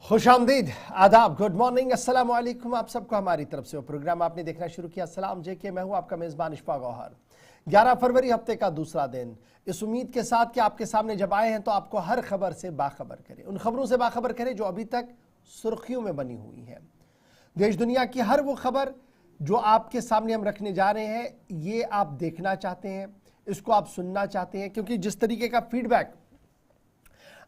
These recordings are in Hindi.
खुशामदीद, आदाब, गुड मॉर्निंग, अस्सलाम वालेकुम। आप सबको हमारी तरफ से वो प्रोग्राम आपने देखना शुरू किया। सलाम जेके, मैं हूं आपका मेज़बान इशफाक गौहर। 11 फरवरी हफ्ते का दूसरा दिन, इस उम्मीद के साथ कि आपके सामने जब आए हैं तो आपको हर खबर से बाखबर करें, उन खबरों से बाखबर करें जो अभी तक सुर्खियों में बनी हुई हैं। देश दुनिया की हर वो खबर जो आपके सामने हम रखने जा रहे हैं, ये आप देखना चाहते हैं, इसको आप सुनना चाहते हैं, क्योंकि जिस तरीके का फीडबैक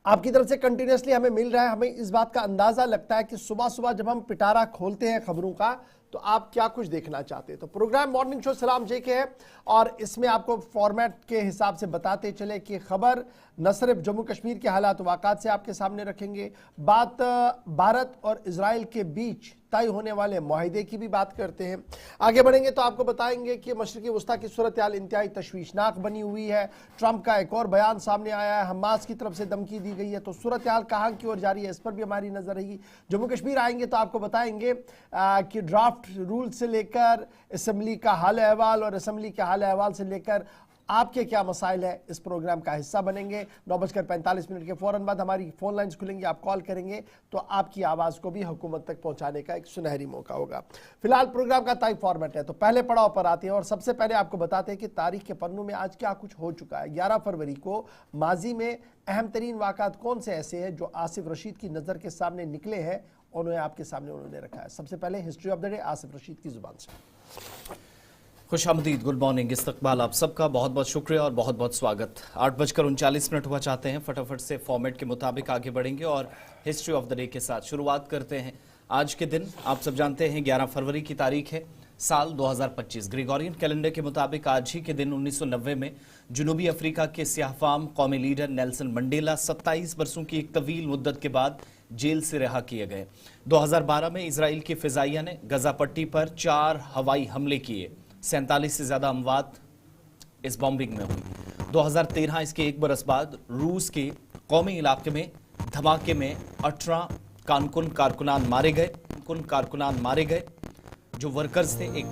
आपकी तरफ से कंटिन्यूसली हमें मिल रहा है, हमें इस बात का अंदाजा लगता है कि सुबह सुबह जब हम पिटारा खोलते हैं खबरों का तो आप क्या कुछ देखना चाहते हैं। तो प्रोग्राम मॉर्निंग शो सलाम जेके है और इसमें आपको फॉर्मेट के हिसाब से बताते चले कि खबर न सिर्फ जम्मू कश्मीर के हालात वाक़ात से आपके सामने रखेंगे, बात भारत और इजराइल के बीच तय होने वाले मुआहिदे की भी बात करते हैं। आगे बढ़ेंगे तो आपको बताएंगे कि मशरिकी वस्ता की सूरत हाल इंतहाई तशवीशनाक बनी हुई है। ट्रंप का एक और बयान सामने आया है, हमास की तरफ से धमकी दी गई है, तो सूरत हाल कहाँ की ओर जारी है, इस पर भी हमारी नजर रहेगी। जम्मू कश्मीर आएंगे तो आपको बताएंगे कि ड्राफ्ट रूल से लेकर असेंबली का हाल अहवाल और असेंबली के हाल अहवाल से लेकर आपके क्या मसाइल है, इस प्रोग्राम का हिस्सा बनेंगे। 9:45 के फौरन बाद हमारी फोन लाइन्स खुलेंगी, आप कॉल करेंगे तो आपकी आवाज़ को भी हुकूमत तक पहुंचाने का एक सुनहरी मौका होगा। फिलहाल प्रोग्राम का तय फॉर्मेट है, तो पहले पड़ाव पर आते हैं और सबसे पहले आपको बताते हैं कि तारीख के पन्नों में आज क्या कुछ हो चुका है। 11 फरवरी को माजी में अहम तरीन वाक़ात कौन से ऐसे हैं जो आसिफ रशीद की नज़र के सामने निकले हैं, उन्हें आपके सामने उन्होंने रखा है। सबसे पहले history of the day Asif Rashid की जुबान से। खुशामदीद, गुड मॉर्निंग, इस्तकबाल आप सबका, बहुत बहुत शुक्रिया और बहुत बहुत स्वागत। 8:39 हुआ चाहते हैं, फटाफट से फॉर्मेट के मुताबिक आगे बढ़ेंगे और हिस्ट्री ऑफ द डे के साथ शुरुआत करते हैं। आज के दिन आप सब जानते हैं 11 फरवरी की तारीख है, साल 2025। ग्रेगोरियन कैलेंडर के मुताबिक आज ही के दिन 1990 में जनूबी अफ्रीका के सियाहफाम कौमी लीडर नेल्सन मंडेला 27 बरसों की एक तवील मुद्दत के बाद जेल से रिहा किए गए। 2012 में इसराइल की फिजाइया ने गजा पट्टी पर 4 हवाई हमले किए, 47 से ज्यादा अमवात इस बॉम्बिंग में हुई। 2013 इसके एक बरस बाद रूस के कौमी इलाके में धमाके में 18 कारकुनान मारे गए जो वर्कर्स थे, एक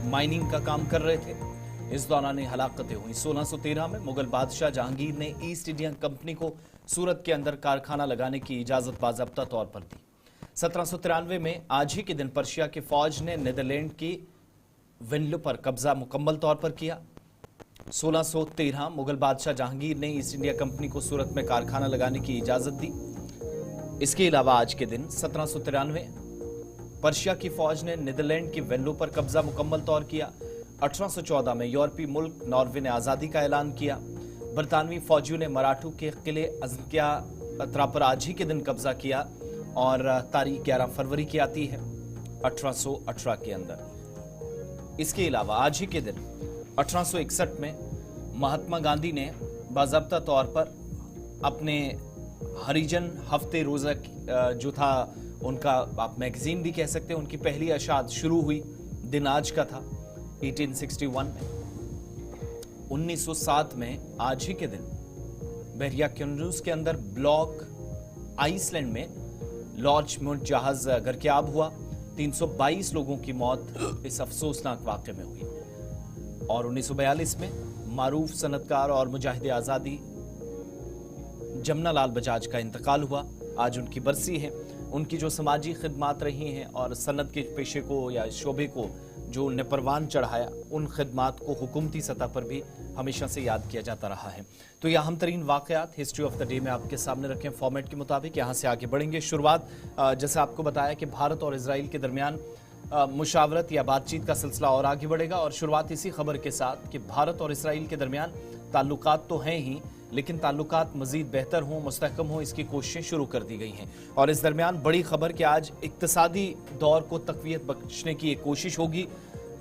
माइनिंग का काम कर रहे थे। इस दौरान हलाकतें हुई। 1613 में मुगल बादशाह जहांगीर ने ईस्ट इंडिया कंपनी को सूरत के अंदर कारखाना लगाने की इजाजत बाज़ाब्ता तौर पर दी। 1793 में आज ही के दिन पर्शिया की फौज ने नीदरलैंड की वेनलो पर कब्जा मुकम्मल तौर पर किया। 1613 मुगल बादशाह जहांगीर ने ईस्ट इंडिया कंपनी को सूरत में कारखाना लगाने की इजाजत दी। इसके अलावा आज के दिन 1793 पर्शिया की फौज ने नीदरलैंड की वेनलो पर कब्जा मुकम्मल तौर किया। 1814 में यूरोपीय मुल्क नॉर्वे ने आज़ादी का ऐलान किया। बरतानवी फौजियों ने मराठू के किले अजकिया पत्रा पर आज ही के दिन कब्जा किया और तारीख 11 फरवरी की आती है 1818 के अंदर। इसके अलावा आज ही के दिन 1861 में महात्मा गांधी ने बाज़ाब्ता तौर पर अपने हरिजन हफ्ते रोज़ा जो था उनका, आप मैगजीन भी कह सकते हैं, उनकी पहली अशात शुरू हुई दिन आज का था 1861 में। 1907 में आज ही के दिन बहरिया क्यूनरूस के अंदर ब्लॉक आइसलैंड में लॉर्च मुट जहाज गर्कयाब हुआ। 322 लोगों की मौत इस अफसोसनाक वाक़े में हुई। और 1942 में मारूफ सनतकार और मुजाहिद आज़ादी जमना लाल बजाज का इंतकाल हुआ। आज उनकी बरसी है। उनकी जो समाजी खिदमात रही हैं और सनत के पेशे को या शोबे को जो उनने परवान चढ़ाया, उन खिदमात को हुकूमती सतह पर भी हमेशा से याद किया जाता रहा है। तो ये अहम तरीन वाक़यात हिस्ट्री ऑफ द डे में आपके सामने रखें फॉर्मेट के मुताबिक। यहाँ से आगे बढ़ेंगे। शुरुआत जैसे आपको बताया कि भारत और इजराइल के दरमियान मुशावरत या बातचीत का सिलसिला और आगे बढ़ेगा और शुरुआत इसी खबर के साथ कि भारत और इसराइल के दरमियान ताल्लुकात तो हैं ही, लेकिन ताल्लुकात मज़ीद बेहतर हों, मुस्तहकम हों, इसकी कोशिशें शुरू कर दी गई हैं। और इस दरमियान बड़ी खबर कि आज इक्तिसादी दौर को तक़वियत बख्शने की एक कोशिश होगी।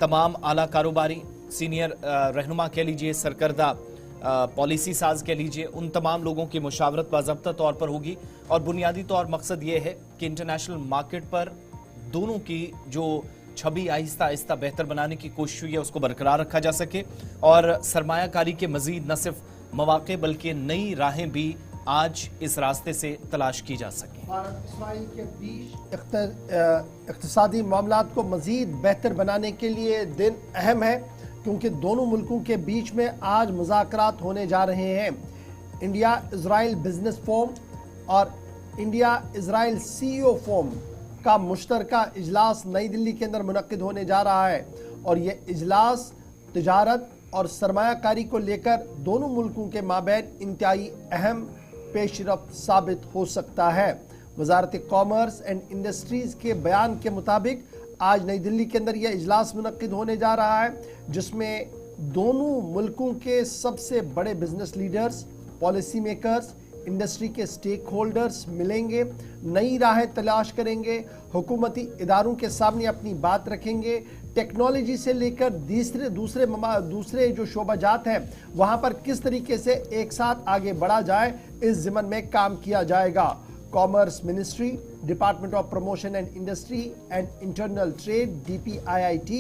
तमाम आला कारोबारी, सीनियर रहनुमा कह लीजिए, सरकर्दा पॉलिसी साज कह लीजिए, उन तमाम लोगों की मुशावरत बाज़ाब्ता तौर पर होगी और बुनियादी तौर मकसद ये है कि इंटरनेशनल मार्केट पर दोनों की जो छवि आहिस्ता आहिस्ता बेहतर बनाने की कोशिश हुई है उसको बरकरार रखा जा सके और सरमायाकारी के मज़ीद न सिर्फ मौक़े बल्कि नई राहें भी आज इस रास्ते से तलाश की जा सके। भारत इसराइल के बीच इक़्तिसादी मामलात को मज़ीद बेहतर बनाने के लिए दिन अहम है, क्योंकि दोनों मुल्कों के बीच में आज मुज़ाकरात होने जा रहे हैं। इंडिया इजराइल बिजनेस फोरम और इंडिया इजराइल सीईओ फोरम का मुश्तरका इजलास नई दिल्ली के अंदर मुनक्किद होने जा रहा है और यह इजलास तिजारत और सरमायाकारी को लेकर दोनों मुल्कों के माबैन इंतहाई अहम पेशरफ्त साबित हो सकता है। वजारत कॉमर्स एंड इंडस्ट्रीज के बयान के मुताबिक आज नई दिल्ली के अंदर यह इजलास मुनक्किद होने जा रहा है, जिसमें दोनों मुल्कों के सबसे बड़े business leaders, policy makers, industry के स्टेक होल्डर्स मिलेंगे, नई राहें तलाश करेंगे, हुकूमती इदारों के सामने अपनी बात रखेंगे, टेक्नोलॉजी से लेकर दूसरे जो शोबाजात हैं वहाँ पर किस तरीके से एक साथ आगे बढ़ा जाए, इस ज़िम्मन में काम किया जाएगा। Commerce ministry, department of promotion and industry and internal trade DPIIT,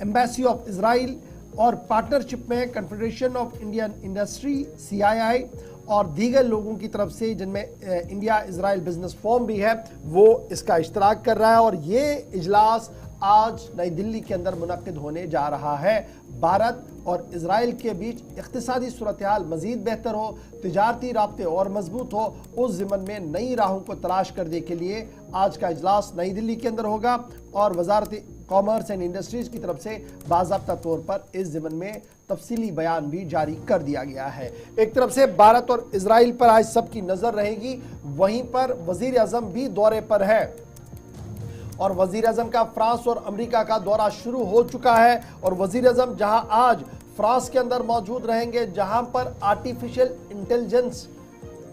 embassy of Israel और पार्टनरशिप में confederation of Indian industry CII और दीगर लोगों की तरफ से, जिनमें इंडिया इजराइल बिजनेस फोरम भी है, वो इसका इश्तराक कर रहा है और ये इजलास आज नई दिल्ली के अंदर मुनक्किद होने जा रहा है। भारत और इजराइल के बीच इक़्तिसादी सूरत हाल मज़ीद बेहतर हो, तिजारती राब्ते और मजबूत हो, उस ज़िम्मन में नई राहों को तलाश करने के लिए आज का इजलास नई दिल्ली के अंदर होगा और वजारत कॉमर्स एंड इंडस्ट्रीज़ की तरफ से बाज़ाब्ता तौर पर इस ज़िम्मन में तफसीली बयान भी जारी कर दिया गया है। एक तरफ से भारत और इजराइल पर आज सबकी नज़र रहेगी, वहीं पर वज़ीर आज़म भी दौरे पर है और वज़ीर आज़म का फ्रांस और अमेरिका का दौरा शुरू हो चुका है और वज़ीर आज़म जहां आज फ्रांस के अंदर मौजूद रहेंगे, जहां पर आर्टिफिशियल इंटेलिजेंस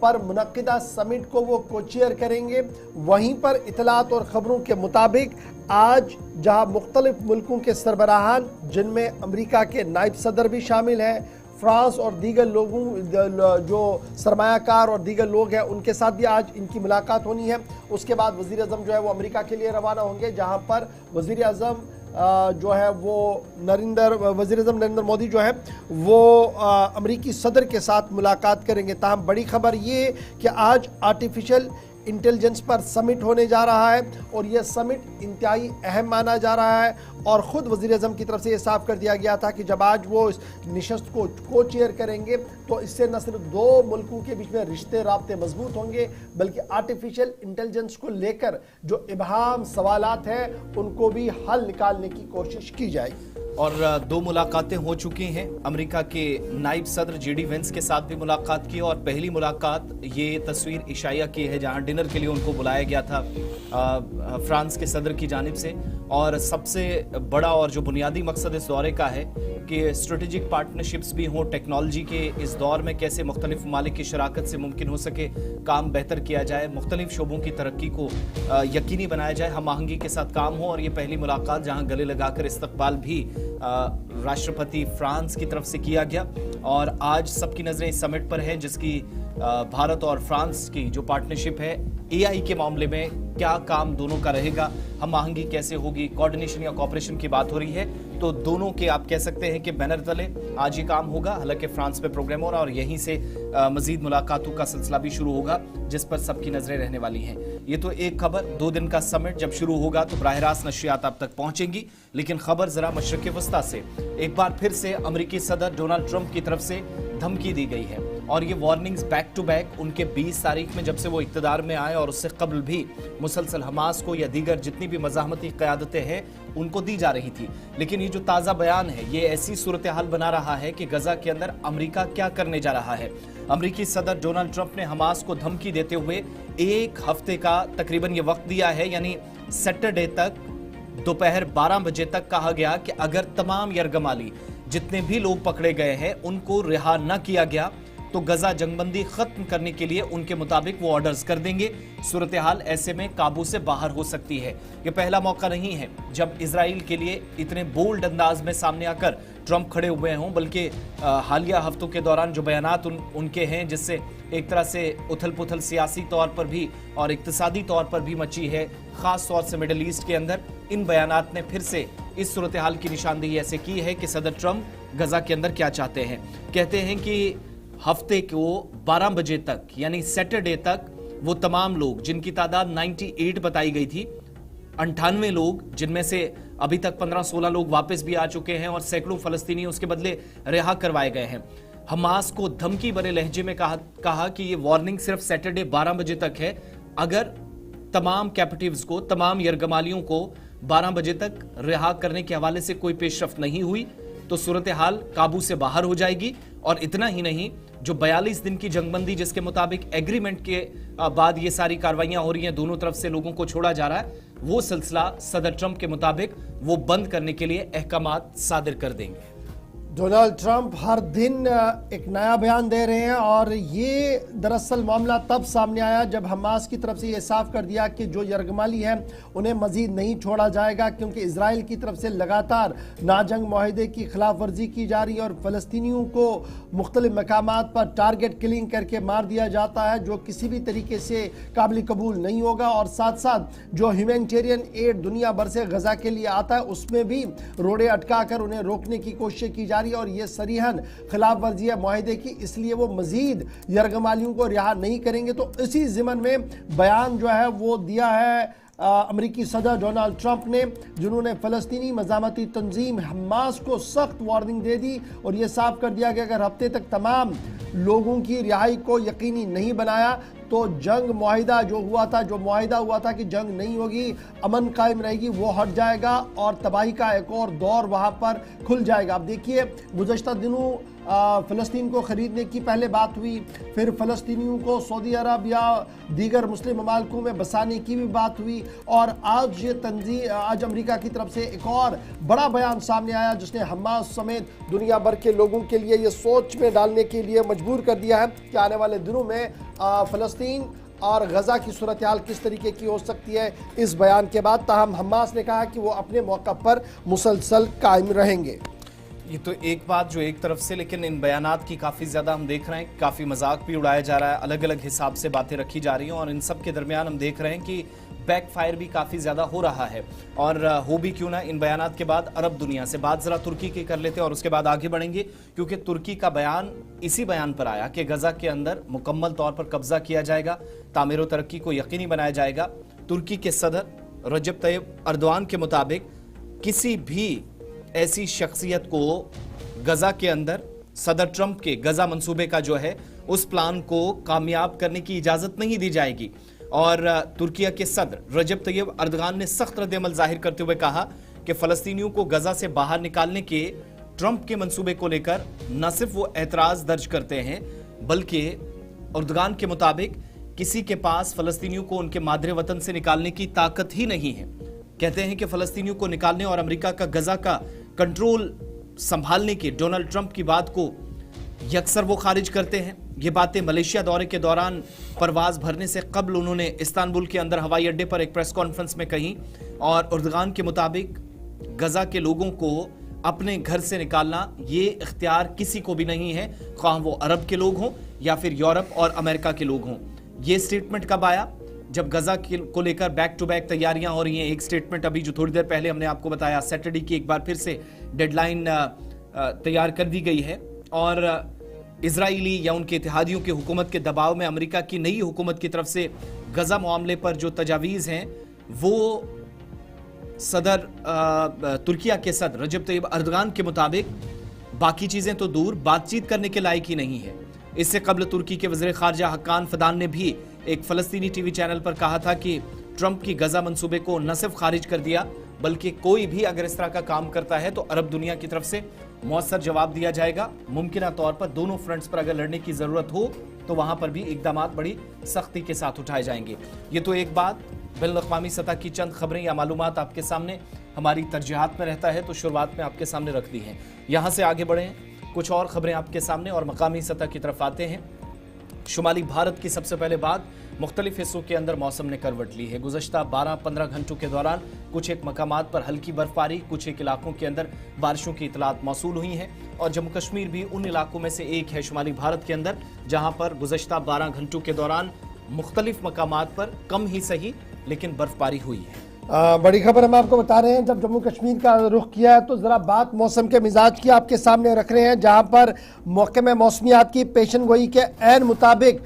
पर मुनक्किदा समिट को वो को-चेयर करेंगे, वहीं पर इतलात और ख़बरों के मुताबिक आज जहां मुख्तलिफ मुल्कों के सरबराहान, जिनमें अमेरिका के नायब सदर भी शामिल हैं, फ्रांस और दीगर लोगों जो सरमायाकार और दीगर लोग हैं, उनके साथ भी आज इनकी मुलाकात होनी है। उसके बाद वज़ीर आज़म जो है वो अमेरिका के लिए रवाना होंगे, जहां पर वज़ीर आज़म जो है वो वज़ीर आज़म नरेंद्र मोदी जो है वो अमेरिकी सदर के साथ मुलाकात करेंगे। ताहम बड़ी खबर ये कि आज आर्टिफिशियल इंटेलिजेंस पर समिट होने जा रहा है और यह समिट इंतहाई अहम माना जा रहा है और ख़ुद वज़ीर आज़म की तरफ से ये साफ कर दिया गया था कि जब आज वो इस नशस्त को को-चेयर करेंगे तो इससे न सिर्फ दो मुल्कों के बीच में रिश्ते राब्ते मजबूत होंगे, बल्कि आर्टिफिशियल इंटेलिजेंस को लेकर जो इबहाम सवालात हैं उनको भी हल निकालने की कोशिश की जाएगी। और दो मुलाकातें हो चुकी हैं। अमेरिका के नायब सदर JD वेंस के साथ भी मुलाकात की और पहली मुलाकात ये तस्वीर इशाया की है जहां डिनर के लिए उनको बुलाया गया था फ्रांस के सदर की जानिब से। और सबसे बड़ा और जो बुनियादी मकसद इस दौरे का है कि स्ट्रेटेजिक पार्टनरशिप्स भी हों, टेक्नोलॉजी के इस दौर में कैसे मुख्तलिफ ममालिक की शराकत से मुमकिन हो सके काम बेहतर किया जाए, मुख्तलिफ शोबों की तरक्की को यकीनी बनाया जाए, हम आहंगी के साथ काम हो। और ये पहली मुलाकात जहां गले लगाकर इस्तकबाल भी राष्ट्रपति फ्रांस की तरफ से किया गया और आज सबकी नजरें इस समिट पर है जिसकी भारत और फ्रांस की जो पार्टनरशिप है AI के मामले में क्या काम दोनों का रहेगा, हम आहंगी कैसे होगी, कोऑर्डिनेशन या कोऑपरेशन की बात हो रही है, तो दोनों के आप कह सकते हैं कि बैनर तले आज ये काम होगा। हालांकि फ्रांस पे प्रोग्राम हो रहा और यहीं से मजीद मुलाकातों का सिलसिला भी शुरू होगा जिस पर सबकी नजरें रहने वाली हैं। ये तो एक खबर, 2 दिन का समिट जब शुरू होगा तो बराह रास्त नशियात आप तक पहुंचेंगी, लेकिन खबर जरा मशरिक़ वस्ता से। एक बार फिर से अमेरिकी सदर डोनाल्ड ट्रंप की तरफ से धमकी दी गई है और ये वार्निंग्स बैक टू बैक उनके 20 तारीख में जब से वो इक़्तिदार में आए और उससे कबल भी मुसलसल हमास को या दीगर जितनी भी मज़ाहमती क़यादतें हैं उनको दी जा रही थी। लेकिन ये जो ताज़ा बयान है ये ऐसी सूरत हाल बना रहा है कि गजा के अंदर अमेरिका क्या करने जा रहा है। अमेरिकी सदर डोनाल्ड ट्रंप ने हमास को धमकी देते हुए 1 हफ्ते का तकरीबन ये वक्त दिया है, यानी सैटरडे तक दोपहर 12 बजे तक कहा गया कि अगर तमाम यरगमाली जितने भी लोग पकड़े गए हैं उनको रिहा न किया गया तो गजा जंगबंदी खत्म करने के लिए उनके मुताबिक वो ऑर्डर्स कर देंगे। सूरत हाल ऐसे में काबू से बाहर हो सकती है। ये पहला मौका नहीं है जब इजराइल के लिए इतने बोल्ड अंदाज में सामने आकर ट्रंप खड़े हुए हों, बल्कि हालिया हफ्तों के दौरान जो बयानात उनके हैं जिससे एक तरह से उथल पुथल सियासी तौर पर भी और इक्तिसादी तौर पर भी मची है, खास तौर से मिडल ईस्ट के अंदर। इन बयानात ने फिर से इस सूरत हाल की निशानदेही ऐसे की है कि सदर ट्रंप गजा के अंदर क्या चाहते हैं। कहते हैं कि हफ्ते को 12 बजे तक यानी सैटरडे तक वो तमाम लोग जिनकी तादाद 98 बताई गई थी, 98 लोग जिनमें से अभी तक 15-16 लोग वापस भी आ चुके हैं और सैकड़ों फलस्तीनी उसके बदले रिहा करवाए गए हैं। हमास को धमकी भरे लहजे में कहा कि ये वार्निंग सिर्फ सैटरडे 12 बजे तक है, अगर तमाम कैप्टिव्स को, तमाम यरगमालियों को 12 बजे तक रिहा करने के हवाले से कोई पेशरफ्त नहीं हुई तो सूरत हाल काबू से बाहर हो जाएगी। और इतना ही नहीं, जो 42 दिन की जंगबंदी जिसके मुताबिक एग्रीमेंट के बाद ये सारी कार्रवाइयां हो रही हैं, दोनों तरफ से लोगों को छोड़ा जा रहा है, वो सिलसिला सदर ट्रंप के मुताबिक वो बंद करने के लिए अहकामात सादिर कर देंगे। डोनाल्ड ट्रंप हर दिन एक नया बयान दे रहे हैं और ये दरअसल मामला तब सामने आया जब हमास की तरफ से ये साफ कर दिया कि जो यरगमाली हैं उन्हें मजीद नहीं छोड़ा जाएगा, क्योंकि इजराइल की तरफ से लगातार नाजंग माहिदे की खिलाफ वर्जी की जा रही है और फ़लस्तीनियों को मुख्तलिफ मकामात पर टारगेट किलिंग करके मार दिया जाता है, जो किसी भी तरीके से काबिल कबूल नहीं होगा। और साथ साथ जो ह्यूमैनिटेरियन एड दुनिया भर से गजा के लिए आता है उसमें भी रोड़े अटका कर उन्हें रोकने की कोशिश की जा रही है और ये सरीहन खिलाफ वर्जी है माहिदे की, इसलिए वो मजीद यरगमालियों को रिहा नहीं करेंगे। तो इसी ज़िमन में बयान जो है वो दिया है अमरीकी सदर डोनाल्ड ट्रंप ने, जिन्होंने फ़लस्तीनी मज़ामती तंजीम हमास को सख्त वार्निंग दे दी और ये साफ कर दिया कि अगर हफ्ते तक तमाम लोगों की रिहाई को यकीनी नहीं बनाया तो जंग मुआहिदा जो मुआहिदा हुआ था कि जंग नहीं होगी, अमन कायम रहेगी, वो हट जाएगा और तबाही का एक और दौर वहाँ पर खुल जाएगा। अब देखिए, गुज़श्ता दिनों फ़लस्तीन को ख़रीदने की पहले बात हुई, फिर फ़लस्तीनियों को सऊदी अरब या दीगर मुस्लिम ममालिकों में बसाने की भी बात हुई और आज अमेरिका की तरफ से एक और बड़ा बयान सामने आया जिसने हमास समेत दुनिया भर के लोगों के लिए ये सोच में डालने के लिए मजबूर कर दिया है कि आने वाले दिनों में फ़लस्तीन और गजा की सूरत हाल किस तरीके की हो सकती है इस बयान के बाद। ताहम हमास ने कहा कि वो अपने मौक़िफ़ पर मुसलसल कायम रहेंगे। ये तो एक बात जो एक तरफ से, लेकिन इन बयानात की काफ़ी ज़्यादा हम देख रहे हैं, काफ़ी मजाक भी उड़ाया जा रहा है, अलग अलग हिसाब से बातें रखी जा रही हैं और इन सब के दरमियान हम देख रहे हैं कि बैकफायर भी काफ़ी ज़्यादा हो रहा है। और हो भी क्यों ना, इन बयानात के बाद अरब दुनिया से बात ज़रा तुर्की की कर लेते हैं और उसके बाद आगे बढ़ेंगे, क्योंकि तुर्की का बयान इसी बयान पर आया कि गजा के अंदर मुकम्मल तौर पर कब्जा किया जाएगा, तामीर व तरक्की को यकीनी बनाया जाएगा। तुर्की के सदर रजब तैयब अर्दवान के मुताबिक किसी भी ऐसी शख्सियत को गजा के अंदर सदर ट्रंप के गजा मंसूबे का जो है उस प्लान को कामयाब करने की इजाजत नहीं दी जाएगी। और तुर्किया के सदर रजब तैयब अर्दगान ने सख्त रद्द-ए-अमल जाहिर करते हुए कहा कि फ़लस्तीनियों को गजा से बाहर निकालने के ट्रंप के मंसूबे को लेकर न सिर्फ वो एतराज दर्ज करते हैं, बल्कि अर्दगान के मुताबिक किसी के पास फ़लस्तीनियों को उनके मादरे वतन से निकालने की ताकत ही नहीं है। कहते हैं कि फ़लस्तीनियों को निकालने और अमेरिका का गजा का कंट्रोल संभालने की डोनाल्ड ट्रंप की बात को यकसर वो खारिज करते हैं। ये बातें मलेशिया दौरे के दौरान परवाज भरने से कबल उन्होंने इस्तांबुल के अंदर हवाई अड्डे पर एक प्रेस कॉन्फ्रेंस में कही। और अर्दगान के मुताबिक गजा के लोगों को अपने घर से निकालना ये इख्तियार किसी को भी नहीं है, ख्वाह वो अरब के लोग हों या फिर यूरोप और अमेरिका के लोग हों। ये स्टेटमेंट कब आया? जब गजा को लेकर बैक टू बैक तैयारियां हो रही हैं। एक स्टेटमेंट अभी जो थोड़ी देर पहले हमने आपको बताया, सैटरडे की एक बार फिर से डेडलाइन तैयार कर दी गई है और इजराइली या उनके इत्तेहादियों की हुकूमत के दबाव में अमेरिका की नई हुकूमत की तरफ से गजा मामले पर जो तजावीज़ हैं वो सदर तुर्किया के सदर रजब तैयब अर्दगान के मुताबिक बाकी चीज़ें तो दूर, बातचीत करने के लायक ही नहीं है। इससे कबल तुर्की के वज़ीर ख़ारजा हक्कान फ़दान ने भी एक फ़लस्तीनी टीवी चैनल पर कहा था कि ट्रंप की गजा मंसूबे को न सिर्फ खारिज कर दिया, बल्कि कोई भी अगर इस तरह का काम करता है तो अरब दुनिया की तरफ से मौसर जवाब दिया जाएगा। मुमकिन तौर पर दोनों फ्रंट्स पर अगर लड़ने की ज़रूरत हो तो वहाँ पर भी इक़दामात बड़ी सख्ती के साथ उठाए जाएंगे। ये तो एक बात, बैनुल-अक़वामी सतह की चंद खबरें या मालूमात आपके सामने हमारी तरजीहात में रहता है तो शुरुआत में आपके सामने रख दी हैं। यहाँ से आगे बढ़ें, कुछ और खबरें आपके सामने और मकामी सतह की तरफ आते हैं। शुमाली भारत की सबसे पहले बात, मुख्तलिफ हिस्सों के अंदर मौसम ने करवट ली है। गुज़श्ता 12-15 घंटों के दौरान कुछ एक मकामात पर हल्की बर्फबारी, कुछ एक इलाकों के अंदर बारिशों की इतलात मौसूल हुई हैं और जम्मू कश्मीर भी उन इलाकों में से एक है शुमाली भारत के अंदर जहां पर गुज़श्ता 12 घंटों के दौरान मुख्तलिफ मकामात पर कम ही सही लेकिन बर्फबारी हुई है। बड़ी खबर हम आपको बता रहे हैं, जब जम्मू कश्मीर का रुख किया है तो ज़रा बात मौसम के मिजाज की आपके सामने रख रहे हैं, जहां पर महकमे मौसमियात की पेशन गोई के ऐन मुताबिक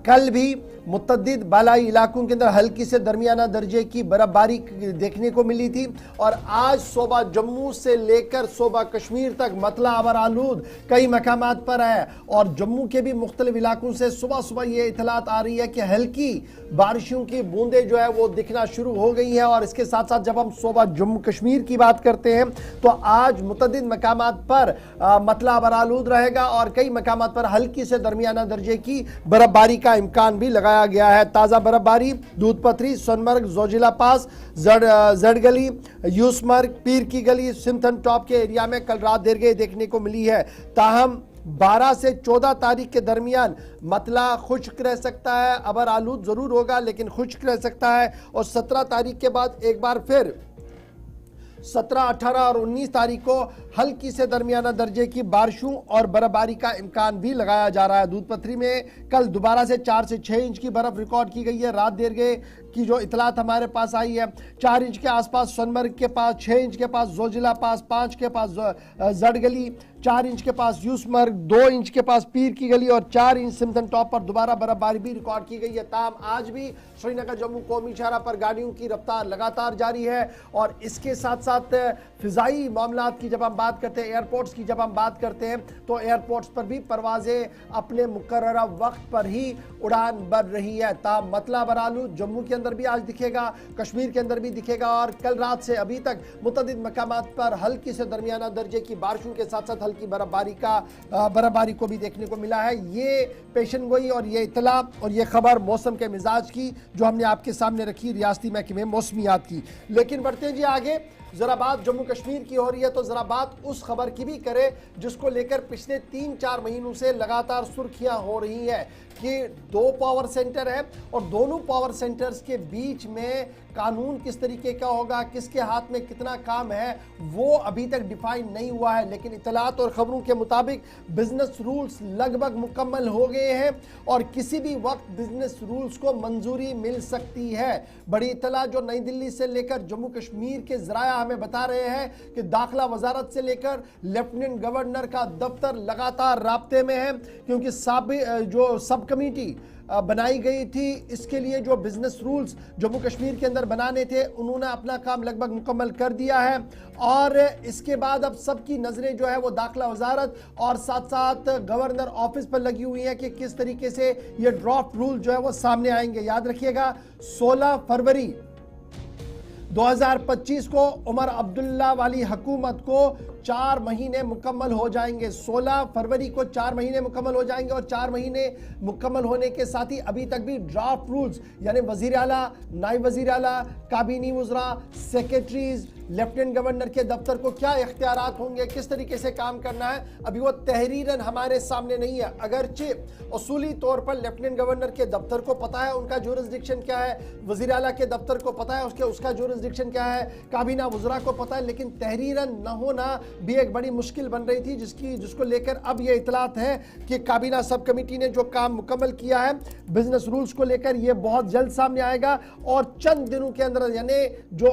कल भी मुतअद्दिद बालाई इलाकों के अंदर हल्की से दरमियाना दर्जे की बर्फबारी देखने को मिली थी और आज सूबा जम्मू से लेकर सूबा कश्मीर तक मतला अबर आलूद कई मकामात पर है और जम्मू के भी मुख्तलिफ इलाकों से सुबह सुबह ये इतलात आ रही है कि हल्की बारिशों की बूंदें जो है वो दिखना शुरू हो गई है। और इसके साथ साथ जब हम सूबा जम्मू कश्मीर की बात करते हैं तो आज मुतअद्दिद मकामात पर मतला अबर आलूद रहेगा और कई मकामात पर हल्की से दरमियाना दर्जे की बर्फबारी का इम्कान भी लगाया गया है। ताज़ा बर्फबारी दूध पथरी, सोनमर्ग, जोजिला पास, जड़गली, यूसमर्ग, पीर की गली, सिंथन टॉप के एरिया में कल रात देर गई देखने को मिली है। ताहम 12 से 14 तारीख के दरमियान मतला खुश्क रह सकता है, अबर आलूद जरूर होगा लेकिन खुश्क रह सकता है और 17 तारीख के बाद एक बार फिर 17, 18 और 19 तारीख को हल्की से दरमियाना दर्जे की बारिशों और बर्फबारी का इम्कान भी लगाया जा रहा है। दूध पथरी में कल दोबारा से 4 से 6 इंच की बर्फ रिकॉर्ड की गई है। रात देर गए की जो इतलात हमारे पास आई है 4 इंच के आसपास सोनमर्ग के पास, 6 इंच के पास जोजिला पास, 5 के पास जड़गली, 4 इंच के पास यूसमर्ग, 2 इंच के पास पीर की गली और 4 इंच सिमथन टॉप पर दोबारा बर्फबारी भी रिकॉर्ड की गई है। ताहम आज भी श्रीनगर जम्मू कौमी शाहरा पर गाड़ियों की रफ्तार लगातार जारी है और इसके साथ साथ फिजाई मामलात की जब हम बात करते हैं, एयरपोर्ट्स की जब हम बात करते हैं तो एयरपोर्ट्स पर भी परवाजें अपने मुकर्ररा वक्त पर ही उड़ान भर रही है। ताहम मतला अबर आलूद जम्मू के अंदर भी आज दिखेगा, कश्मीर के अंदर भी दिखेगा और कल रात से अभी तक मुतअद्दिद मकामात पर हल्की से दरमियाना दर्जे की बारिशों के साथ साथ हल्की बर्फबारी को भी देखने को मिला है। ये पेशन गोई और ये इतला और ये खबर मौसम के मिजाज की जो हमने आपके सामने रखी रियासती महकमे मौसमियात की। लेकिन बढ़ते हैं जी आगे, जरा बात जम्मू कश्मीर की हो रही है तो जरा बात उस खबर की भी करें जिसको लेकर पिछले 3-4 महीनों से लगातार सुर्खियां हो रही है कि 2 पावर सेंटर है और दोनों पावर सेंटर्स के बीच में कानून किस तरीके का होगा, किसके हाथ में कितना काम है वो अभी तक डिफाइन नहीं हुआ है। लेकिन इतलात और खबरों के मुताबिक बिजनेस रूल्स लगभग मुकम्मल हो गए हैं और किसी भी वक्त बिजनेस रूल्स को मंजूरी मिल सकती है। बड़ी इतला जो नई दिल्ली से लेकर जम्मू कश्मीर के जराया हमें बता रहे हैं कि दाखिला वजारत से लेकर लेफ्टिनेंट गवर्नर का दफ्तर लगातार राब्ते में है क्योंकि जो सब कमेटी बनाई गई थी इसके लिए जो बिजनेस रूल्स जम्मू कश्मीर के अंदर बनाने थे उन्होंने अपना काम लगभग मुकम्मल कर दिया है और इसके बाद अब सबकी नजरें जो है वो दाखिला वजारत और साथ साथ गवर्नर ऑफिस पर लगी हुई है कि किस तरीके से ये ड्राफ्ट रूल जो है वो सामने आएंगे। याद रखिएगा 16 फरवरी 2025 को उमर अब्दुल्ला वाली हुकूमत को 4 महीने मुकम्मल हो जाएंगे। 16 फरवरी को 4 महीने मुकम्मल हो जाएंगे और 4 महीने मुकम्मल होने के साथ ही अभी तक भी ड्राफ्ट रूल्स यानी वजीर आला, नायब वजीर आला, काबीनी वज़रा, सेक्रेटरीज, लेफ्टिनेंट गवर्नर के दफ्तर को क्या इख्तियारात होंगे, किस तरीके से काम करना है, अभी वो तहरीरन हमारे सामने नहीं है। अगरचे उसूली तौर पर लेफ्टिनेंट गवर्नर के दफ्तर को पता है उनका जुरिस्डिक्शन क्या है, वजीर आला के दफ्तर को पता है उसका जुरिस्डिक्शन क्या है, काबीना वज़रा को पता है, लेकिन तहरीरन न होना भी एक बड़ी मुश्किल बन रही थी जिसको लेकर अब ये इतलात है कि काबीना सब कमेटी ने जो काम मुकम्मल किया है बिजनेस रूल्स को लेकर ये बहुत जल्द सामने आएगा और चंद दिनों के अंदर यानी जो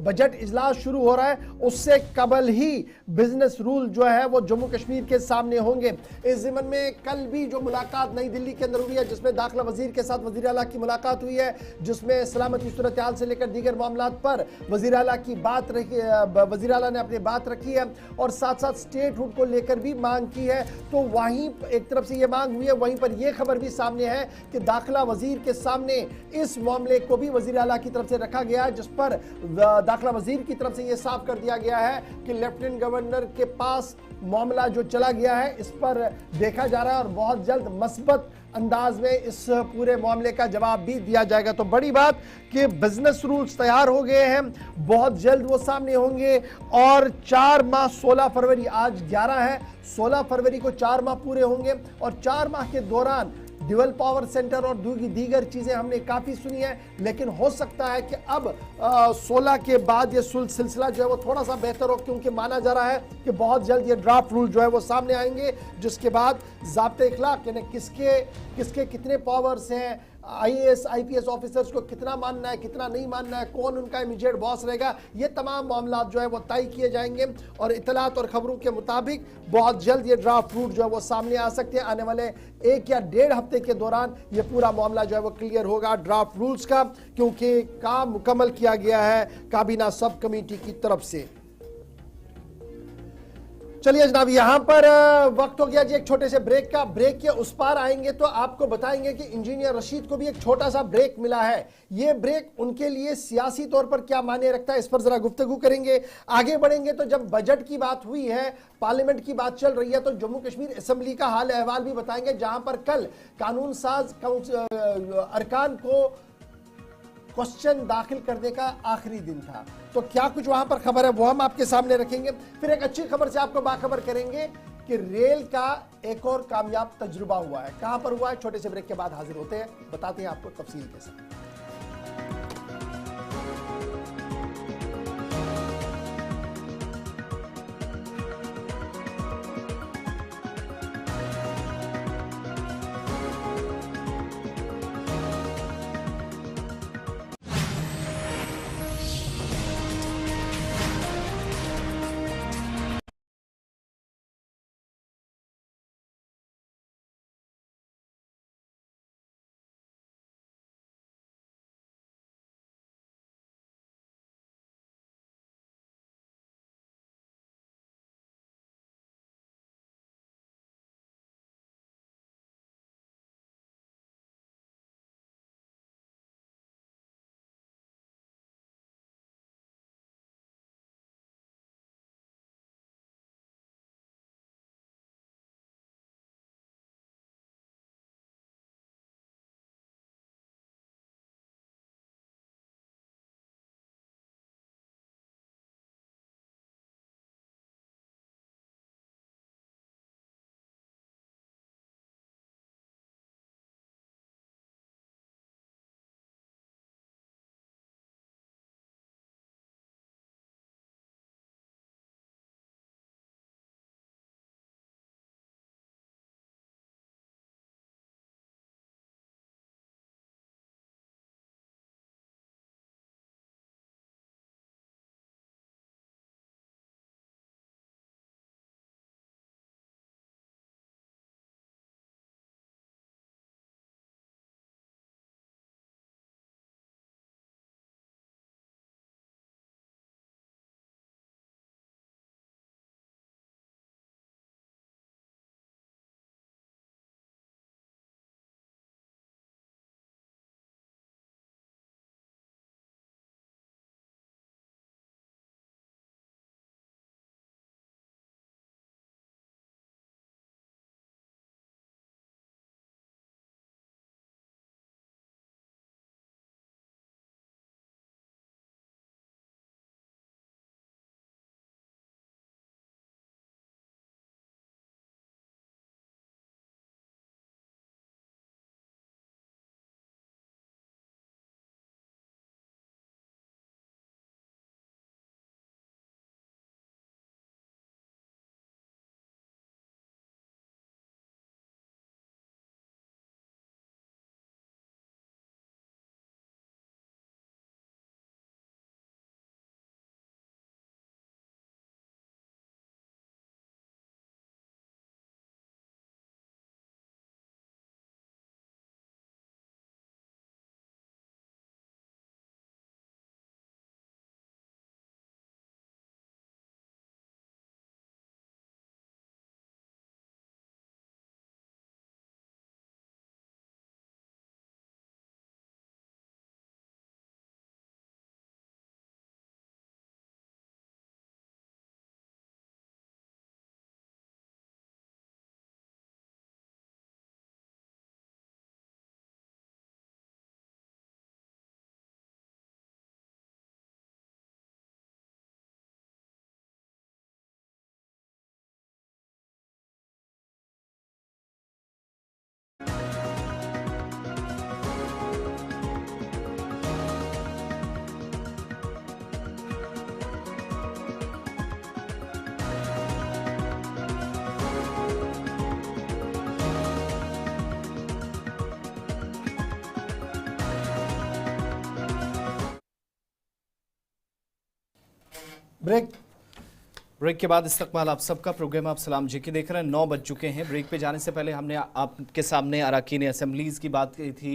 बजट इजलास शुरू हो रहा है उससे कबल ही बिजनेस रूल जो है वो जम्मू कश्मीर के सामने होंगे। इस ज़िमन में कल भी जो मुलाकात नई दिल्ली के अंदर हुई है जिसमें दाखिला वजीर के साथ वजीर आला की मुलाकात हुई है, जिसमें सलामती सूरत हाल से लेकर दीगर मामलात पर वजीर आला की बात रखी, वजीर आला ने अपनी बात रखी है और साथ साथ स्टेट हुड को लेकर भी मांग की है। तो वहीं एक तरफ से ये मांग हुई है, वहीं पर यह खबर भी सामने है कि दाखिला वजीर के सामने इस मामले को भी वजीर आला की तरफ से रखा गया है, जिस पर दाखिला वजीर की तरफ से यह साफ कर दिया गया है कि लेफ्टिनेंट गवर्नर के पास मामला जो चला गया है इस पर देखा जा रहा है और बहुत जल्द मस्बत अंदाज में इस पूरे मामले का जवाब भी दिया जाएगा। तो बड़ी बात कि बिजनेस रूल्स तैयार हो गए हैं, बहुत जल्द वो सामने होंगे और 4 माह 16 फरवरी, आज 11 है, 16 फरवरी को 4 माह पूरे होंगे और 4 माह के दौरान ड्यूअल पावर सेंटर और दीगर चीज़ें हमने काफ़ी सुनी है, लेकिन हो सकता है कि अब 16 के बाद ये सिलसिला जो है वो थोड़ा सा बेहतर हो क्योंकि माना जा रहा है कि बहुत जल्द ये ड्राफ्ट रूल जो है वो सामने आएंगे जिसके बाद ज़ाब्ते इखलाक यानी किसके कितने पावर्स हैं, आईएएस आईपीएस ऑफिसर्स को कितना मानना है, कितना नहीं मानना है, कौन उनका इमीडिएट बॉस रहेगा, ये तमाम मामला जो है वो तय किए जाएंगे। और इतलात और खबरों के मुताबिक बहुत जल्द ये ड्राफ्ट रूट जो है वो सामने आ सकते हैं। आने वाले 1 या 1.5 हफ्ते के दौरान ये पूरा मामला जो है वो क्लियर होगा ड्राफ्ट रूल्स का, क्योंकि काम मुकम्मल किया गया है काबीना सब कमेटी की तरफ से। चलिए जनाब, यहां पर वक्त हो गया जी एक छोटे से ब्रेक का। ब्रेक के उस पार आएंगे तो आपको बताएंगे कि इंजीनियर रशीद को भी एक छोटा सा ब्रेक मिला है। ये ब्रेक उनके लिए सियासी तौर पर क्या मायने रखता है, इस पर जरा गुफ्तगू करेंगे। आगे बढ़ेंगे तो जब बजट की बात हुई है, पार्लियामेंट की बात चल रही है, तो जम्मू कश्मीर असेंबली का हाल अहवाल भी बताएंगे, जहां पर कल कानून साज अरकान को क्वेश्चन दाखिल करने का आखिरी दिन था। तो क्या कुछ वहां पर खबर है वो हम आपके सामने रखेंगे। फिर एक अच्छी खबर से आपको बाखबर करेंगे कि रेल का एक और कामयाब तजुर्बा हुआ है। कहां पर हुआ है, छोटे से ब्रेक के बाद हाजिर होते हैं, बताते हैं आपको तफसील के साथ। ब्रेक के बाद इस्तकबाल आप सबका। प्रोग्राम आप सलाम जेके देख रहे हैं। 9 बज चुके हैं। ब्रेक पे जाने से पहले हमने आपके सामने अरकान असेंबलीज की बात की थी,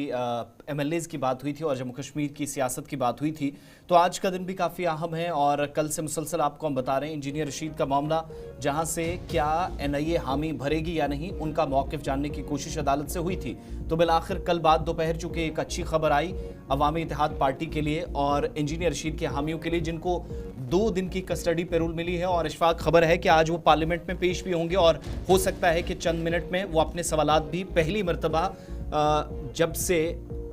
MLAs की बात हुई थी और जम्मू कश्मीर की सियासत की बात हुई थी। तो आज का दिन भी काफ़ी अहम है और कल से मुसलसल आपको हम बता रहे हैं इंजीनियर रशीद का मामला, जहां से क्या NIA हामी भरेगी या नहीं, उनका मौक़िफ़ जानने की कोशिश अदालत से हुई थी। तो बिलाखिर कल बाद दोपहर चुके एक अच्छी खबर आई अवामी इत्तेहाद पार्टी के लिए और इंजीनियर रशीद के हामियों के लिए, जिनको 2 दिन की कस्टडी पेरोल मिली है। और इशफाक खबर है कि आज वो पार्लियामेंट में पेश भी होंगे और हो सकता है कि चंद मिनट में वो अपने सवालात भी पहली मरतबा जब से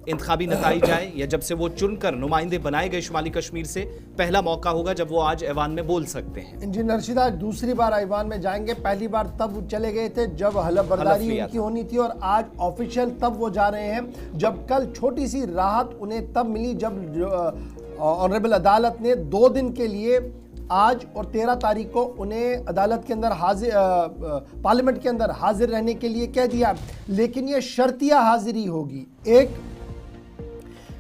इंतखाबी नताइज आए या जब से वो चुनकर नुमाइंदे बनाए गए शुमाली कश्मीर से, पहला मौका होगा जब वो आज ऐवान में बोल सकते हैं। इंजीनियर रशीद आज दूसरी बार ऐवान में जाएंगे। पहली बार तब चले गए थे जब हलफ बर्दारी उनकी होनी थी और आज ऑफिशियल तब वो जा रहे हैं जब कल छोटी सी राहत उन्हें तब मिली जब ऑनरेबल अदालत ने 2 दिन के लिए आज और 13 तारीख को उन्हें अदालत के अंदर हाजिर, पार्लियामेंट के अंदर हाजिर रहने के लिए कह दिया। लेकिन ये शर्तिया हाजिरी होगी, एक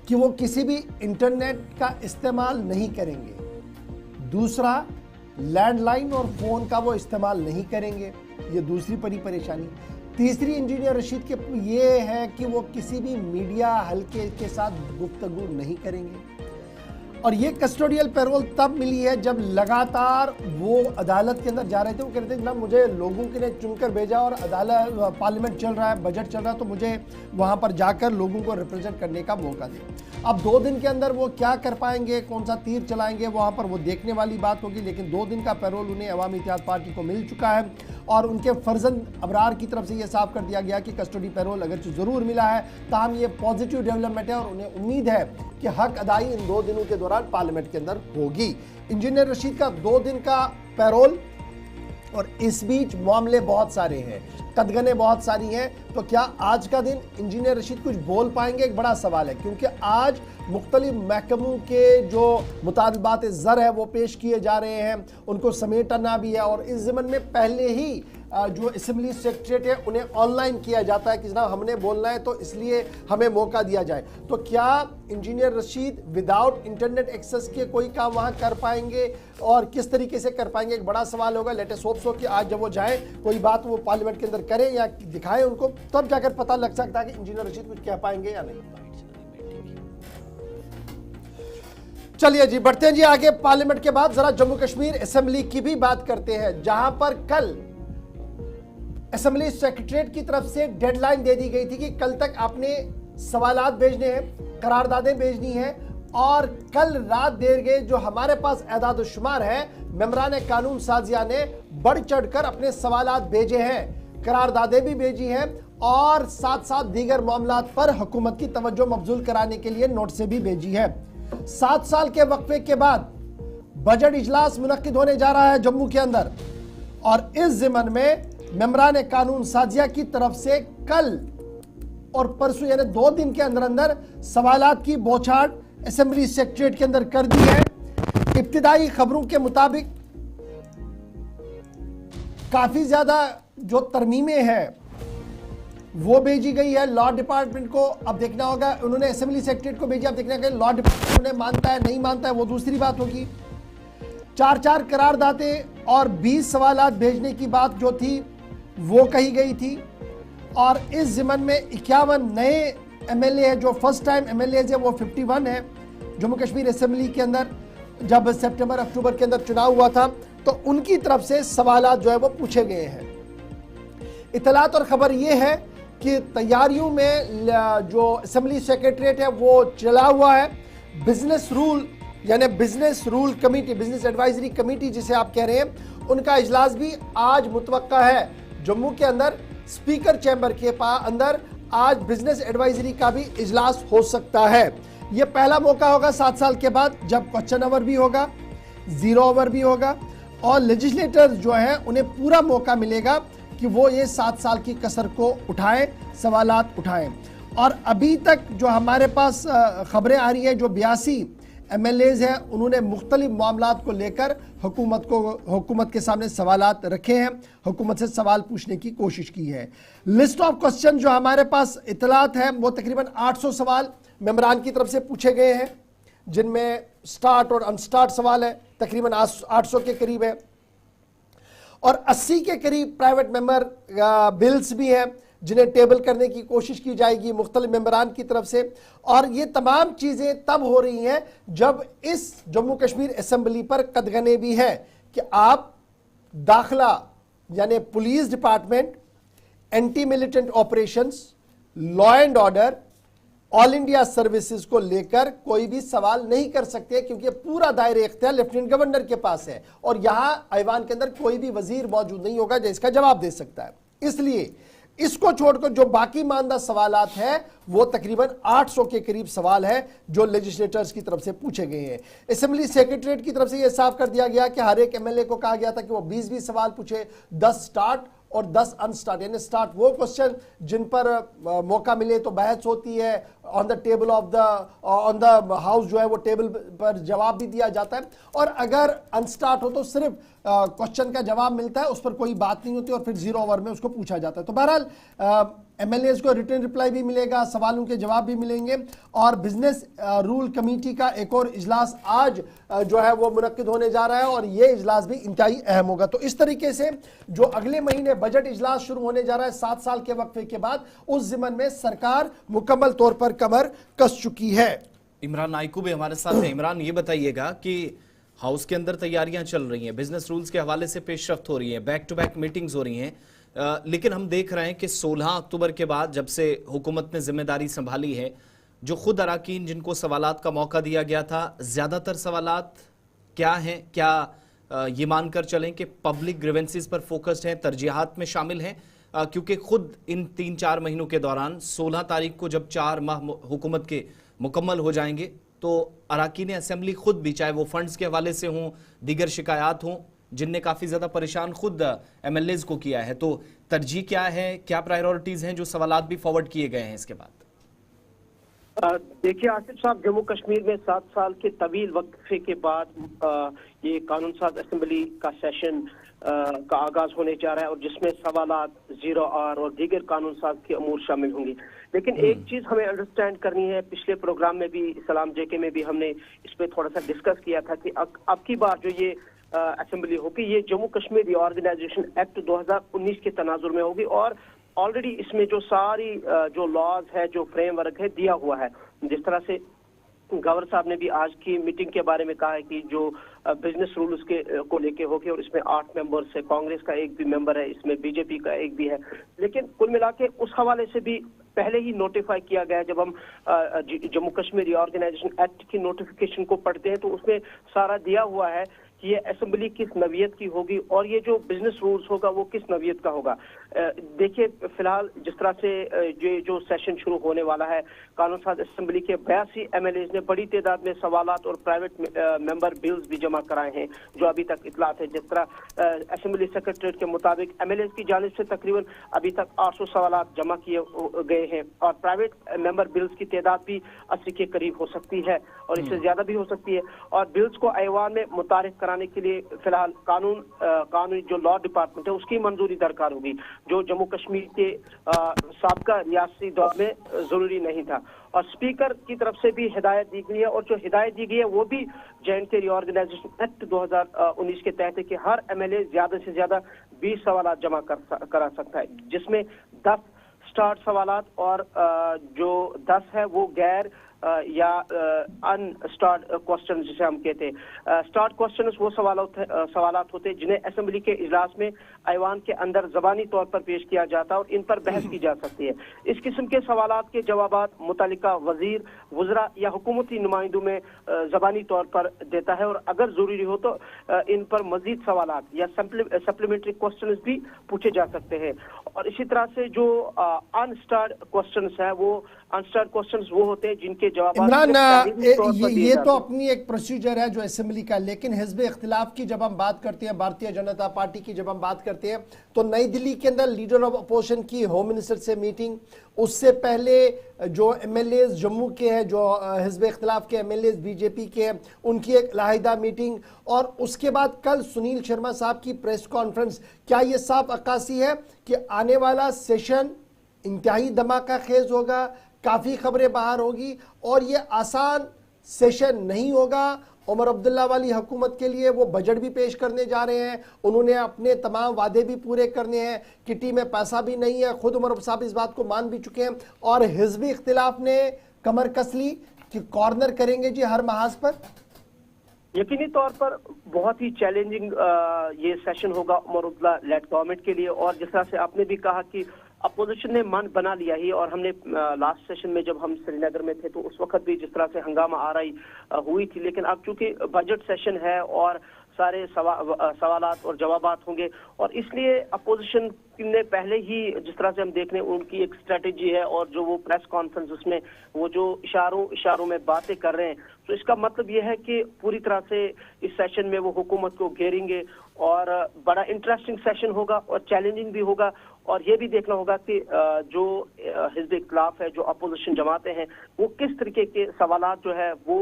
कि वो किसी भी इंटरनेट का इस्तेमाल नहीं करेंगे, दूसरा लैंडलाइन और फोन का वो इस्तेमाल नहीं करेंगे, ये दूसरी बड़ी परेशानी। तीसरी इंजीनियर रशीद के ये है कि वो किसी भी मीडिया हल्के के साथ गुफ्तगू नहीं करेंगे। और ये कस्टोडियल पैरोल तब मिली है जब लगातार वो अदालत के अंदर जा रहे थे। वो कहते थे ना, मुझे लोगों के ने चुनकर भेजा और अदालत पार्लियामेंट चल रहा है, बजट चल रहा है, तो मुझे वहाँ पर जाकर लोगों को रिप्रेजेंट करने का मौका दे। अब 2 दिन के अंदर वो क्या कर पाएंगे, कौन सा तीर चलाएंगे, वहाँ पर वो देखने वाली बात होगी। लेकिन 2 दिन का पैरोल उन्हें अवामी इत्तेहाद पार्टी को मिल चुका है और उनके फर्जंद अबरार की तरफ से ये साफ कर दिया गया कि कस्टडी पैरोल अगर ज़रूर मिला है, ताहम ये पॉजिटिव डेवलपमेंट है और उन्हें उम्मीद है कि हक अदाई इन 2 दिनों के दौरान पार्लियामेंट के अंदर होगी। इंजीनियर रशीद का 2 दिन का पैरोल और इस बीच मामले बहुत सारे हैं, कदगने बहुत सारी हैं। तो क्या आज का दिन इंजीनियर रशीद कुछ बोल पाएंगे, एक बड़ा सवाल है, क्योंकि आज मुख्तलिफ महकमों के जो मुतालबात ज़र है वो पेश किए जा रहे हैं, उनको समेटना भी है। और इस ज़मन में पहले ही जो असेंबली सेक्रेटरीट है उन्हें ऑनलाइन किया जाता है कि जनाब हमने बोलना है तो इसलिए हमें मौका दिया जाए। तो क्या engineer Rashid without internet access के कोई काम वहाँ कर पाएंगे और किस तरीके से कर पाएंगे, एक बड़ा सवाल होगा। लेटेस्ट होप्स हो कि आज जब वो जाएं कोई बात वो पार्लियामेंट के अंदर करें या दिखाएं उनको, तब जाकर पता लग सकता है कि इंजीनियर रशीद कुछ कह पाएंगे या नहीं। चलिए जी, बढ़ते हैं जी आगे। पार्लियामेंट के बाद जरा जम्मू कश्मीर असेंबली की भी बात करते हैं, जहां पर कल असेंबली सेक्रेटरीट की तरफ से डेडलाइन दे दी गई थी कि कल तक आपने सवालात भेजने हैं, करारदादें भेजनी हैं। और कल रात देर गए जो हमारे पास एदाद शुमार है, मेंबरान कानून साजिया ने बढ़ चढ़कर अपने सवालात भेजे हैं, करारदादें भी भेजी हैं और साथ साथ दीगर मामलात पर हुकूमत की तवज्जो मबजूल कराने के लिए नोटिस भी भेजी है। 7 साल के वक्फे के बाद बजट इजलास मुनक्किद होने जा रहा है जम्मू के अंदर और इस ज़मन में मेंबरान कानून साजिया की तरफ से कल और परसों यानी 2 दिन के अंदर अंदर सवालात की बौछार असेंबली सेक्रेटरीट के अंदर कर दी है। इब्तिदाई खबरों के मुताबिक काफी ज्यादा जो तरमीमें हैं वो भेजी गई है लॉ डिपार्टमेंट को। अब देखना होगा, उन्होंने असेंबली सेक्रेटरीट को भेजी, अब देखना होगा लॉ डिपार्टमेंट उन्हें मानता है नहीं मानता है, वो दूसरी बात होगी। 4 करारदादें और 20 सवालात भेजने की बात जो थी वो कही गई थी। और इस ज़मन में 51 नए MLA है, जो फर्स्ट टाइम MLAs है वो 51 है। जम्मू कश्मीर असेंबली के अंदर जब सितंबर अक्टूबर के अंदर चुनाव हुआ था तो उनकी तरफ से सवालात जो है वो पूछे गए हैं। इतलात और खबर ये है कि तैयारियों में जो असेंबली सेक्रेटरीट है वो चला हुआ है। बिजनेस रूल यानी business rule committee, business advisory committee जिसे आप कह रहे हैं, उनका इजलास भी आज मुतवक्का है जम्मू के अंदर। स्पीकर चैम्बर के अंदर आज बिजनेस एडवाइजरी का भी इजलास हो सकता है। यह पहला मौका होगा 7 साल के बाद जब क्वेश्चन आवर भी होगा, जीरो आवर भी होगा और लेजिस्लेटर्स जो है उन्हें पूरा मौका मिलेगा कि वो ये 7 साल की कसर को उठाएं, सवालात उठाएं। और अभी तक जो हमारे पास खबरें आ रही हैं, जो 82 MLAs हैं उन्होंने मुख्तलिफ मामलात को लेकर हुकूमत के सामने सवालात रखे हैं, हुकूमत से सवाल पूछने की कोशिश की है। लिस्ट ऑफ क्वेश्चन जो हमारे पास इतलात है वो तकरीबन 800 सवाल मेंबरान की तरफ से पूछे गए हैं, जिनमें स्टार्ट और अनस्टार्ट सवाल है तकरीबन 800 के करीब है, और 80 के करीब प्राइवेट मेंबर बिल्स भी हैं जिन्हें टेबल करने की कोशिश की जाएगी मुख्तलिफ मेंबरान की तरफ से। और ये तमाम चीज़ें तब हो रही हैं जब इस जम्मू कश्मीर असम्बली पर कदगने भी हैं कि आप दाखिला यानी police department, anti militant operations, law and order, all India services को लेकर कोई भी सवाल नहीं कर सकते, क्योंकि पूरा दायरे इख्तियार लेफ्टिनेंट गवर्नर के पास है और यहां ऐवान के अंदर कोई भी वजीर मौजूद नहीं होगा जो इसका जवाब दे सकता है। इसलिए इसको छोड़कर जो बाकी मानदा सवालात हैं वो तकरीबन 800 के करीब सवाल है जो लेजिस्लेटर्स की तरफ से पूछे गए हैं। असेंबली सेक्रेटरीट की तरफ से यह साफ कर दिया गया कि हर एक एमएलए को कहा गया था कि वो 20-20 सवाल पूछे, 10 स्टार्ट और 10 अनस्टार्ट, यानी स्टार्ट वो क्वेश्चन जिन पर मौका मिले तो बहस होती है, on the table on the house जो है वो टेबल पर जवाब भी दिया जाता है, और अगर अनस्टार्ट हो तो सिर्फ क्वेश्चन का जवाब मिलता है, उस पर कोई बात नहीं होती और फिर 0 ओवर में उसको पूछा जाता है। तो बहरहाल एमएलएज को रिटर्न रिप्लाई भी मिलेगा, सवालों के जवाब भी मिलेंगे, और बिजनेस रूल कमेटी का एक और इजलास आज जो है वो मुनक्किद होने जा रहा है और ये इजलास भी इंतहाई अहम होगा। तो इस तरीके से जो अगले महीने बजट इजलास शुरू होने जा रहा है 7 साल के वक्फे के बाद, उस ज़िमन में सरकार मुकम्मल तौर पर कमर कस चुकी है। इमरान नाइकू भी हमारे साथ हैं। इमरान, ये बताइएगा कि हाउस के अंदर तैयारियां चल रही हैं, बिजनेस रूल्स के हवाले से पेशरफ्त हो रही है, बैक टू बैक मीटिंग्स हो रही हैं, लेकिन हम देख रहे हैं कि 16 अक्टूबर के बाद जब से हुकूमत ने जिम्मेदारी संभाली है, जो खुद अराकीन जिनको सवालात का मौका दिया गया था, ज़्यादातर सवालात क्या हैं? क्या ये मानकर चलें कि पब्लिक ग्रीवेंसेस पर फोकस्ड हैं, तरजीहात में शामिल हैं? क्योंकि खुद इन 3-4 महीनों के दौरान 16 तारीख को जब 4 माह हुकूमत के मुकम्मल हो जाएंगे तो अराकीन असेंबली खुद भी, चाहे वो फंड्स के हवाले से हों, दीगर शिकायत हों, जिनने काफ़ी ज़्यादा परेशान खुद एमएलएज को किया है, तो तरजीह क्या है, क्या प्रायोरिटीज़ हैं जो सवालात भी फॉरवर्ड किए गए हैं इसके बाद? देखिए आसिफ साहब, जम्मू कश्मीर में 7 साल के तवील वक्फे के बाद ये कानून साज असेंबली का सेशन का आगाज होने जा रहा है और जिसमें सवालात, 0R और दीगर कानून साज के अमूर शामिल होंगे। लेकिन एक चीज हमें अंडरस्टैंड करनी है, पिछले प्रोग्राम में भी, सलाम जेके में भी हमने इस पर थोड़ा सा डिस्कस किया था कि अब की बार जो ये असेंबली होगी ये जम्मू कश्मीर रीऑर्गेनाइजेशन एक्ट 2019 के तनाजुर में होगी और ऑलरेडी इसमें जो सारी जो लॉज है, जो फ्रेमवर्क है दिया हुआ है। जिस तरह से गवर्नर साहब ने भी आज की मीटिंग के बारे में कहा है कि जो बिजनेस रूल उसके को लेके होगी और इसमें 8 मेंबर्स है, कांग्रेस का एक भी मेंबर है, इसमें बीजेपी का एक भी है। लेकिन कुल मिला के उस हवाले से भी पहले ही नोटिफाई किया गया है। जब हम जम्मू कश्मीर रीऑर्गेनाइजेशन एक्ट की नोटिफिकेशन को पढ़ते हैं तो उसमें सारा दिया हुआ है कि ये असेंबली किस नवियत की होगी और ये जो बिजनेस रूल्स होगा वो किस नवियत का होगा। देखिए फिलहाल जिस तरह से ये जो सेशन शुरू होने वाला है, कानून साज असेंबली के 82 एमएलए ने बड़ी तादाद में सवालात और प्राइवेट मेंबर बिल्स भी जमा कराए हैं जो अभी तक इतलात है। जिस तरह असेंबली सेक्रेटरीट के मुताबिक एमएलए की जानिब से तकरीबन अभी तक 800 सवालात जमा किए गए हैं और प्राइवेट मेंबर बिल्स की तादाद भी 80 के करीब हो सकती है और इससे ज्यादा भी हो सकती है। और बिल्स को ऐवान में मुतारिफ कराने के लिए फिलहाल कानूनी जो लॉ डिपार्टमेंट है उसकी मंजूरी दरकार होगी, जो जम्मू कश्मीर के साबका रियासती दौर में जरूरी नहीं था। और स्पीकर की तरफ से भी हिदायत दी गई है और जो हिदायत दी गई है वो भी J&K रीऑर्गेनाइजेशन एक्ट 2019 के तहत है कि हर एमएलए ज्यादा से ज्यादा 20 सवालात जमा करा सकता है, जिसमें 10 स्टार्ट सवालात और जो 10 है वो गैर या अनस्टार्ट क्वेश्चन जिसे हम कहते हैं। स्टार्ट क्वेश्चन वो सवालात होते हैं जिन्हें असेंबली के इजलास में ऐवान के अंदर जबानी तौर पर पेश किया जाता है और इन पर बहस की जा सकती है। इस किस्म के सवालात के जवाबात मुतल्लिका वजीर, वज़रा या हुकूमती नुमाइंदों में जबानी तौर पर देता है और अगर जरूरी हो तो इन पर मजीद सवालात या सप्लीमेंट्री क्वेश्चन भी पूछे जा सकते हैं। और इसी तरह से जो अनस्टार्ट क्वेश्चन है वो अनस्टार्ट क्वेश्चंस वो होते हैं जिनके जवाब इमरान ये तो अपनी एक प्रोसीजर है जो असेंबली का, लेकिन हिज़्ब इख्तिलाफ की जब हम बात करते हैं, भारतीय जनता पार्टी की जब हम बात करते हैं तो नई दिल्ली के अंदर लीडर ऑफ अपोजिशन की होम मिनिस्टर से मीटिंग, उससे पहले जो एमएलए जम्मू के हैं, जो हिज़्ब इख्तिलाफ के एमएलए बीजेपी के हैं, उनकी एक लाहिदा मीटिंग, और उसके बाद कल सुनील शर्मा साहब की प्रेस कॉन्फ्रेंस। क्या ये साफ अक्कासी है कि आने वाला सेशन इंतहाई धमाका खेज होगा, काफ़ी खबरें बाहर होगी और ये आसान सेशन नहीं होगा उमर अब्दुल्ला वाली हुकूमत के लिए वो बजट भी पेश करने जा रहे हैं, उन्होंने अपने तमाम वादे भी पूरे करने हैं, किटी में पैसा भी नहीं है, खुद उमर साहब इस बात को मान भी चुके हैं और हिजबी इख्तिलाफ ने कमर कस ली कि कॉर्नर करेंगे जी हर महाज पर। यकीनी तौर पर बहुत ही चैलेंजिंग ये सेशन होगा उमर अब्दुल्ला लेड गवर्नमेंट के लिए। और जिस तरह से आपने भी कहा कि अपोजिशन ने मन बना लिया ही, और हमने लास्ट सेशन में जब हम श्रीनगर में थे तो उस वक्त भी जिस तरह से हंगामा आराई हुई थी, लेकिन अब चूंकि बजट सेशन है और सारे सवालात और जवाबात होंगे, और इसलिए अपोजिशन ने पहले ही जिस तरह से हम देख रहे हैं उनकी एक स्ट्रेटेजी है, और जो वो प्रेस कॉन्फ्रेंस उसमें वो जो इशारों में बातें कर रहे हैं, तो इसका मतलब ये है कि पूरी तरह से इस सेशन में वो हुकूमत को घेरेंगे और बड़ा इंटरेस्टिंग सेशन होगा और चैलेंजिंग भी होगा। और ये भी देखना होगा कि जो हिज़्ब इख्तिलाफ है, जो अपोजिशन जमातें हैं, वो किस तरीके के सवालात जो है वो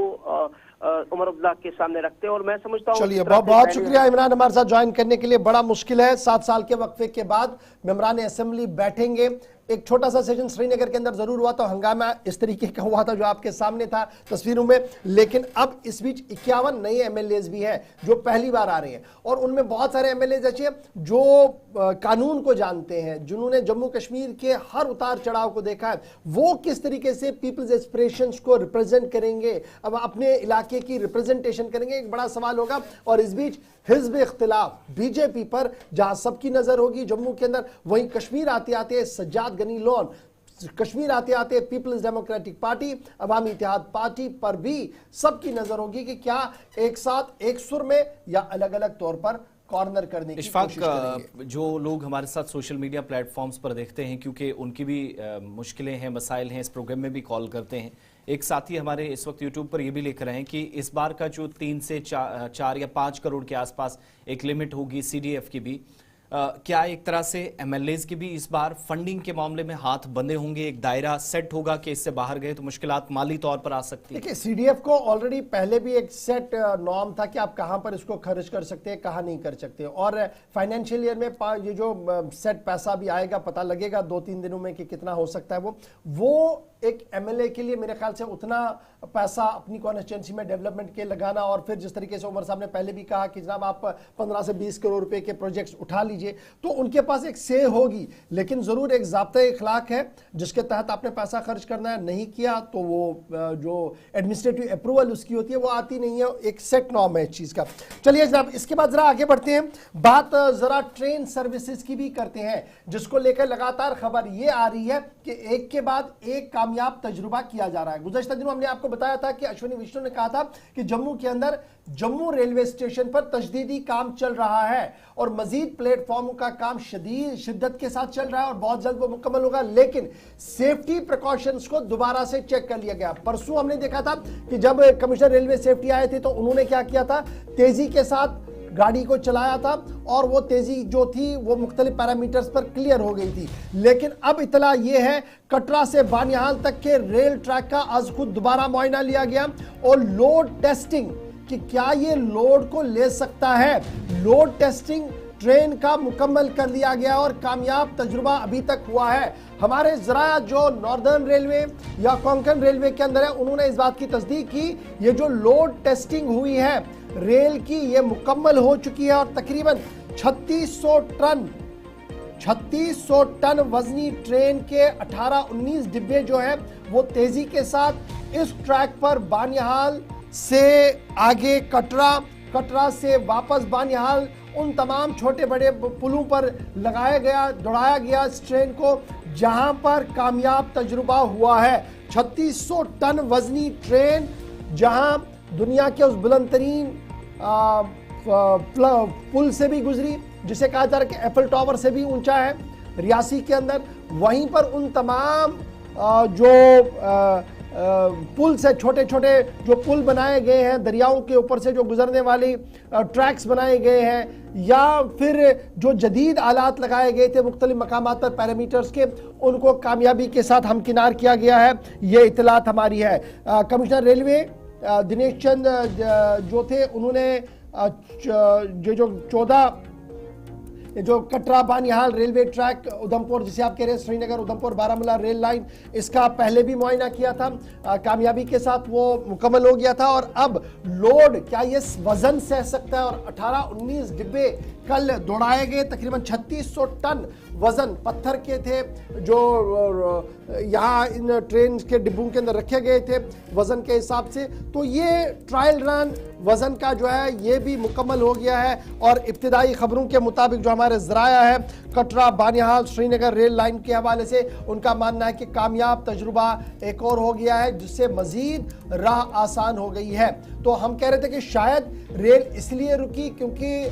उमर अब्दुल्ला के सामने रखते हैं। और मैं समझता हूँ, चलिए बहुत शुक्रिया इमरान हमारे साथ ज्वाइन करने के लिए। बड़ा मुश्किल है, 7 साल के वक्फे के बाद मेंबरान असेंबली बैठेंगे। एक छोटा सा सेशन श्रीनगर के अंदर जरूर हुआ, तो हंगामा इस तरीके का हुआ था जो आपके सामने था तस्वीरों में, लेकिन अब इस बीच 51 नए एमएलएज भी हैं जो पहली बार आ रहे हैं, और उनमें बहुत सारे एमएलएज ऐसे हैं जो कानून को जानते हैं, जिन्होंने जम्मू कश्मीर के हर उतार चढ़ाव को देखा है। वो किस तरीके से पीपल्स एस्पिरेशंस को रिप्रेजेंट करेंगे, अब अपने इलाके की रिप्रेजेंटेशन करेंगे, एक बड़ा सवाल होगा। और इस बीच हिज़्ब इख्तिलाफ बीजेपी पर जहां सबकी नजर होगी जम्मू के अंदर, वहीं कश्मीर आते आते सज्जाद गनी लोन, कश्मीर आते आते पीपल्स डेमोक्रेटिक पार्टी, अवामी इत्तेहाद पार्टी पर भी सबकी नजर होगी कि क्या एक साथ एक सुर में या अलग अलग तौर पर कॉर्नर करने की कोशिश करेंगे। जो लोग हमारे साथ सोशल मीडिया प्लेटफॉर्म्स पर देखते हैं, क्योंकि उनकी भी मुश्किलें हैं, मसाइल हैं, इस प्रोग्राम में भी कॉल करते हैं। एक साथी हमारे इस वक्त यूट्यूब पर ये भी लिख रहे हैं कि इस बार का जो 3 से 4 या 5 करोड़ के आसपास एक लिमिट होगी सीडीएफ की भी, क्या एक तरह से एमएलएज की भी इस बार फंडिंग के मामले में हाथ बंधे होंगे, एक दायरा सेट होगा कि इससे बाहर गए तो मुश्किलात माली तौर पर आ सकती है? देखिए, सीडीएफ को ऑलरेडी पहले भी एक सेट नॉर्म था कि आप कहां पर इसको खर्च कर सकते हैं, कहां नहीं कर सकते, और फाइनेंशियल ईयर में ये जो सेट पैसा भी आएगा, पता लगेगा 2-3 दिनों में कि कितना हो सकता है। वो एक एमएलए के लिए मेरे ख्याल से उतना पैसा अपनी कॉन्स्टिट्यूंसी में डेवलपमेंट के लगाना, और फिर जिस तरीके से उमर साहब ने पहले भी कहा कि जनाब आप 15 से 20 करोड़ रुपए के प्रोजेक्ट्स उठा लीजिए, तो उनके पास एक से होगी, लेकिन जरूर एक ज़ाब्ता इखलाक है जिसके तहत आपने पैसा खर्च करना है। नहीं किया तो वो जो एडमिनिस्ट्रेटिव अप्रूवल उसकी होती है वो आती नहीं है, एक सेट नॉर्म है इस चीज़ का। चलिए जनाब, इसके बाद जरा आगे बढ़ते हैं, बात जरा ट्रेन सर्विसेज की भी करते हैं, जिसको लेकर लगातार खबर ये आ रही है कि एक के बाद एक कामयाब तजुर्बा किया जा रहा है। गुज़श्ता दिनों हमने आपको बताया था कि अश्विनी विष्णु ने कहा था कि जम्मू के अंदर जम्मू रेलवे स्टेशन पर तजदीदी काम चल रहा है और मजीद प्लेटफॉर्म का काम शिद्दत के साथ चल रहा है और बहुत जल्द वो मुकम्मल होगा, लेकिन सेफ्टी प्रिकॉशंस को दोबारा से चेक कर लिया गया। परसों हमने देखा था कि जब कमिश्नर रेलवे सेफ्टी आए थे तो उन्होंने क्या किया था, तेजी के साथ गाड़ी को चलाया था और वो तेजी जो थी वो मुख्तलिफ पैरामीटर्स पर क्लियर हो गई थी। लेकिन अब इतला ये है, कटरा से बानिहाल तक के रेल ट्रैक का आज खुद दोबारा मुआयना लिया गया और लोड टेस्टिंग कि क्या ये लोड को ले सकता है, लोड टेस्टिंग ट्रेन का मुकम्मल कर लिया गया और कामयाब तजुर्बा अभी तक हुआ है। हमारे जरा जो नॉर्दर्न रेलवे या कोंकण रेलवे के अंदर है, उन्होंने इस बात की तस्दीक की, ये जो लोड टेस्टिंग हुई है रेल की ये मुकम्मल हो चुकी है और तकरीबन 3600 टन वजनी ट्रेन के 18-19 डिब्बे जो है वो तेजी के साथ इस ट्रैक पर बानिहाल से आगे कटरा से वापस बानिहाल उन तमाम छोटे बड़े पुलों पर दौड़ाया गया इस ट्रेन को, जहां पर कामयाब तजुर्बा हुआ है। 3600 टन वजनी ट्रेन जहां दुनिया के उस बुलंदतरीन पुल से भी गुजरी जिसे कहा जा रहा है कि एफिल टावर से भी ऊंचा है रियासी के अंदर, वहीं पर उन तमाम पुल से छोटे छोटे जो पुल बनाए गए हैं, दरियाओं के ऊपर से जो गुजरने वाली ट्रैक्स बनाए गए हैं, या फिर जो जदीद आलात लगाए गए थे मुख्तलिफ मकामात पर पैरामीटर्स के, उनको कामयाबी के साथ हमकिनार किया गया है। ये इतलात हमारी है। कमिश्नर रेलवे दिनेश चंद जो थे, उन्होंने जो 14 जो कटरा बानिहाल रेलवे ट्रैक उधमपुर, जिसे आप कह रहे हैं श्रीनगर उधमपुर बारामूला रेल लाइन, इसका पहले भी मुआयना किया था, कामयाबी के साथ वो मुकम्मल हो गया था। और अब लोड क्या ये वजन सह सकता है? और 18-19 डिब्बे कल दौड़ाए गए, तकरीबन 3600 टन वजन पत्थर के थे जो यहाँ इन ट्रेन के डिब्बों के अंदर रखे गए थे वजन के हिसाब से। तो ये ट्रायल रन वजन का जो है ये भी मुकम्मल हो गया है। और इब्तिदाई खबरों के मुताबिक जो हमारे ज़राया है कटरा बानिहाल श्रीनगर रेल लाइन के हवाले से, उनका मानना है कि कामयाब तजुर्बा एक और हो गया है, जिससे मजीद राह आसान हो गई है। तो हम कह रहे थे कि शायद रेल इसलिए रुकी क्योंकि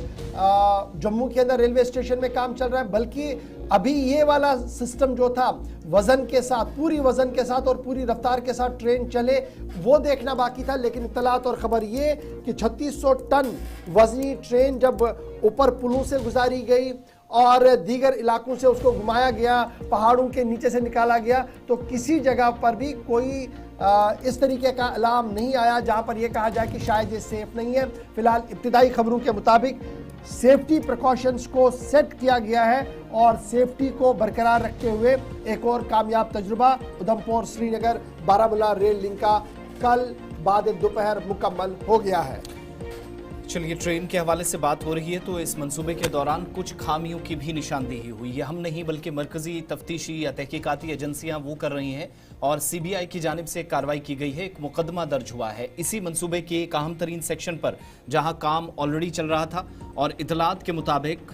जम्मू के अंदर रेलवे स्टेशन में काम चल रहा है, बल्कि अभी ये वाला सिस्टम जो था वजन के साथ, पूरी वजन के साथ और पूरी रफ्तार के साथ ट्रेन चले, वो देखना बाकी था। लेकिन इत्तलात और खबर ये कि 3600 टन वजनी ट्रेन जब ऊपर पुलों से गुजारी गई और दीगर इलाकों से उसको घुमाया गया, पहाड़ों के नीचे से निकाला गया, तो किसी जगह पर भी कोई इस तरीके का अलार्म नहीं आया जहां पर यह कहा जाए कि शायद ये सेफ नहीं है। फिलहाल इब्तिदाई खबरों के मुताबिक सेफ्टी प्रिकॉशंस को सेट किया गया है और सेफ्टी को बरकरार रखते हुए एक और कामयाब तजुर्बा उधमपुर श्रीनगर बारामूला रेल लिंक का कल बाद दोपहर मुकम्मल हो गया है। चलिए, ट्रेन के हवाले से बात हो रही है तो इस मंसूबे के दौरान कुछ खामियों की भी निशानदेही हुई है। हम नहीं बल्कि मरकजी तफ्तीशी या तहकीकाती एजेंसियां वो कर रही हैं और सीबीआई की जानिब से कार्रवाई की गई है। एक मुकदमा दर्ज हुआ है इसी मंसूबे के एक अहम तरीन सेक्शन पर, जहां काम ऑलरेडी चल रहा था। और इतलात के मुताबिक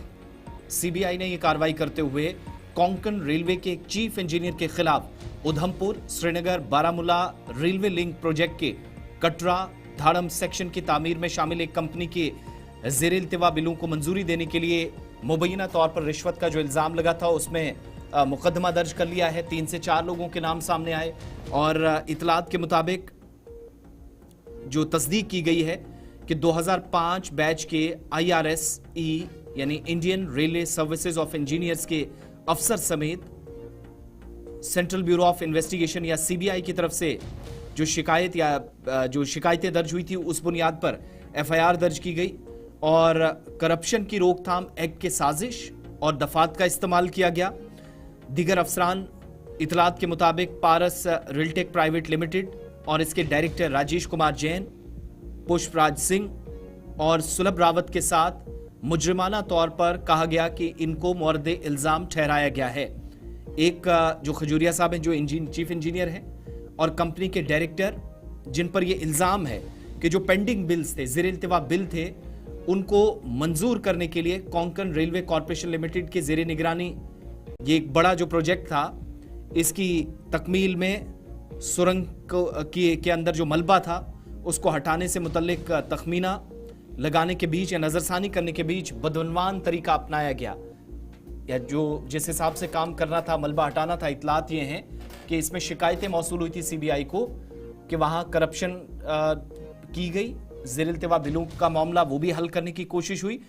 सीबीआई ने यह कार्रवाई करते हुए कोंकण रेलवे के एक चीफ इंजीनियर के खिलाफ Udhampur Srinagar Baramulla railway link project के कटरा धाड़म सेक्शन की तामीर में शामिल एक कंपनी के ज़ेरे इल्तिवा बिलों को मंजूरी देने के लिए मुबैना तौर पर रिश्वत का जो इल्ज़ाम लगा था उसमें मुकदमा दर्ज कर लिया है। 3 से 4 लोगों के नाम सामने आए और इतलात के मुताबिक जो तस्दीक की गई है कि 2005 बैच के IRSE यानी Indian railway services of engineers के अफसर समेत सेंट्रल ब्यूरो ऑफ इन्वेस्टिगेशन या सीबीआई की तरफ से जो शिकायत या जो शिकायतें दर्ज हुई थी उस बुनियाद पर FIR दर्ज की गई और करप्शन की रोकथाम एक्ट के साजिश और दफात का इस्तेमाल किया गया। दीगर अफसरान इतलात के मुताबिक पारस रेलटेक प्राइवेट लिमिटेड और इसके डायरेक्टर राजेश कुमार जैन, पुष्पराज सिंह और सुलभ रावत के साथ मुजरिमाना तौर पर कहा गया कि इनको मोरदे इल्ज़ाम ठहराया गया है। एक जो खजूरिया साहब हैं जो चीफ इंजीनियर हैं और कंपनी के डायरेक्टर, जिन पर यह इल्ज़ाम है कि जो पेंडिंग बिल्स थे, ज़ेरे इल्तिवा बिल थे, उनको मंजूर करने के लिए कोंकण रेलवे कॉरपोरेशन लिमिटेड के ज़ेरे निगरानी ये एक बड़ा जो प्रोजेक्ट था, इसकी तकमील में सुरंग के अंदर जो मलबा था उसको हटाने से मुतल्लिक तखमीना लगाने के बीच या नज़रसानी करने के बीच बदनवान तरीका अपनाया गया, या जो जिस हिसाब से काम करना था, मलबा हटाना था। इतलात ये हैं कि इसमें शिकायतें मौसूल हुई थी सीबीआई को कि वहाँ करप्शन की गई, ज़ेरे इल्तिवा बिलों का मामला वो भी हल करने की कोशिश हुई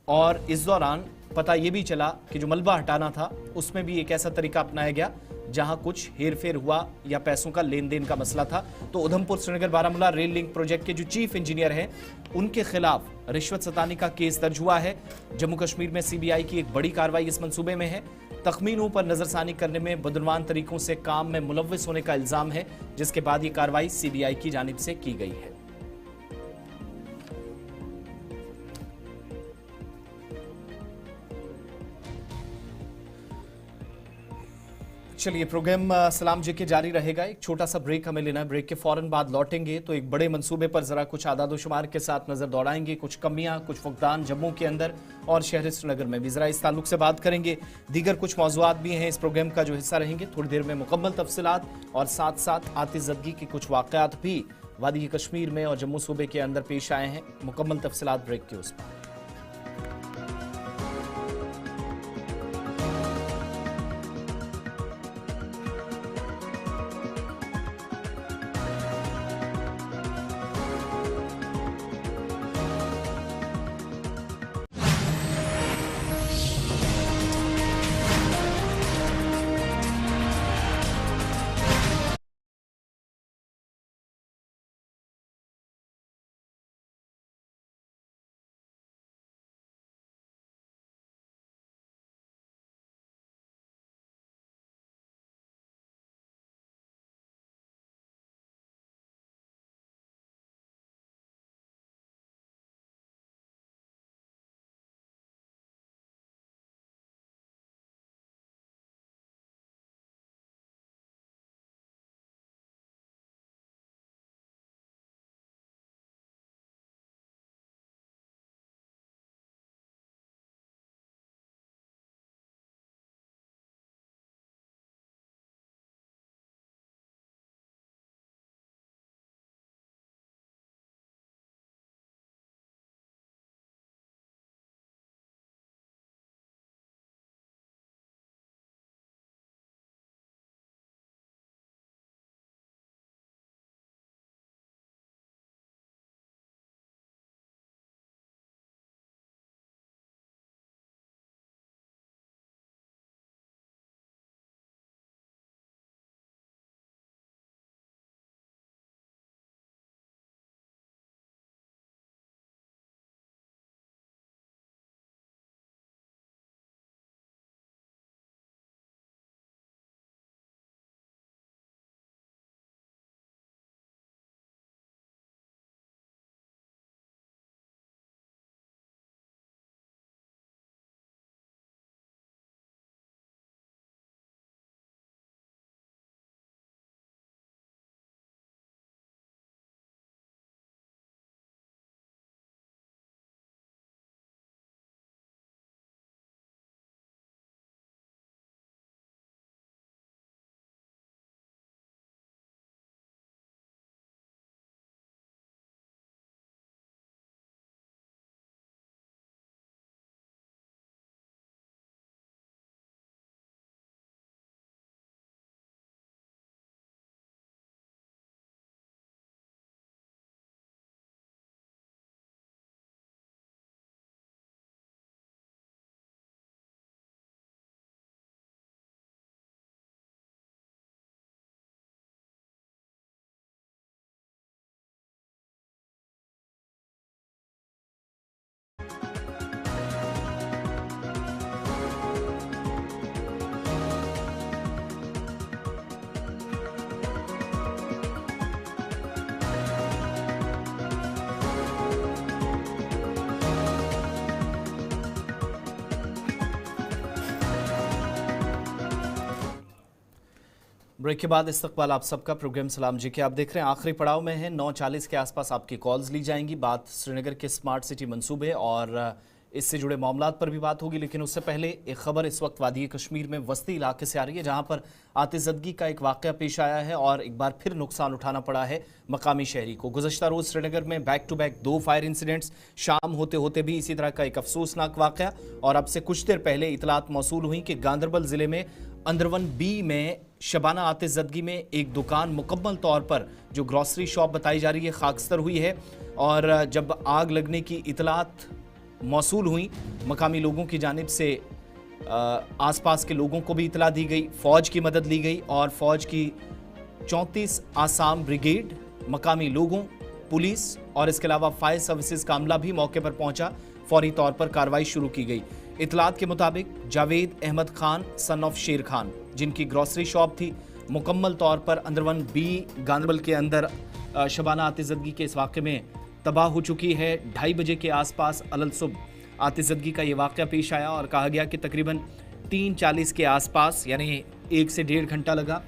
और इस दौरान पता ये भी चला कि जो मलबा हटाना था उसमें भी एक ऐसा तरीका अपनाया गया जहां कुछ हेरफेर हुआ या पैसों का लेन देन का मसला था। तो Udhampur Srinagar Baramulla rail link project के जो चीफ इंजीनियर हैं उनके खिलाफ रिश्वत सतानी का केस दर्ज हुआ है। जम्मू कश्मीर में सीबीआई की एक बड़ी कार्रवाई इस मंसूबे में है। तखमीनों पर नजरसानी करने में बदनवान तरीकों से काम में मुलव्विस होने का इल्जाम है, जिसके बाद ये कार्रवाई सीबीआई की जानिब से की गई है। चलिए, प्रोग्राम सलाम जी के जारी रहेगा। एक छोटा सा ब्रेक हमें लेना है। ब्रेक के फौरन बाद लौटेंगे तो एक बड़े मंसूबे पर जरा कुछ आदाद शुमार के साथ नजर दौड़ाएंगे, कुछ कमियां, कुछ फुकदान जम्मू के अंदर और शहर श्रीनगर में भी जरा इस ताल्लुक से बात करेंगे। दीगर कुछ मौज़ूआत भी हैं इस प्रोग्राम का जो हिस्सा रहेंगे। थोड़ी देर में मुकम्मल तफसीलात और साथ साथ आतिशज़दगी के कुछ वाक़यात भी वादी कश्मीर में और जम्मू सूबे के अंदर पेश आए हैं। मुकम्मल तफसीलात ब्रेक के उस पर। ब्रेक के बाद इस्तकबाल आप सबका प्रोग्राम सलाम जी के आप देख रहे हैं आखिरी पड़ाव में है। 9:40 के आसपास आपकी कॉल्स ली जाएंगी। बात श्रीनगर के स्मार्ट सिटी मंसूबे और इससे जुड़े मामलात पर भी बात होगी, लेकिन उससे पहले एक खबर इस वक्त वादी कश्मीर में वस्ती इलाके से आ रही है, जहां पर आतिशबाजी का एक वाक़या पेश आया है और एक बार फिर नुकसान उठाना पड़ा है मकामी शहरी को। गुज़श्ता रोज़ श्रीनगर में back to back 2 fire incidents, शाम होते होते भी इसी तरह का एक अफसोसनाक वाक़या। और अब से कुछ देर पहले इतलात मौसूल हुई कि गांदरबल ज़िले में अंदरवन बी में शबाना आतिशबाजी में एक दुकान मुकम्मल तौर पर जो ग्रॉसरी शॉप बताई जा रही है खाकस्तर हुई है। और जब आग लगने की इतलात मौसूल हुई, मकामी लोगों की जानिब से आसपास के लोगों को भी इतला दी गई, फ़ौज की मदद ली गई और फ़ौज की 34 आसाम ब्रिगेड, मकामी लोगों, पुलिस और इसके अलावा फायर सर्विसेज का अमला भी मौके पर पहुंचा। फौरी तौर पर कार्रवाई शुरू की गई। इतलात के मुताबिक जावेद अहमद खान सन ऑफ शेर खान, जिनकी ग्रॉसरी शॉप थी, मुकम्मल तौर पर अंदरवन बी गांदरबल के अंदर शबाना आतिशबाजी के इस वाक़े में तबाह हो चुकी है। 2:30 बजे के आसपास अलल सुबह आतिशबाजी का ये वाक़या पेश आया और कहा गया कि तकरीबन 3:40 के आसपास यानी 1 से 1.5 घंटा लगा।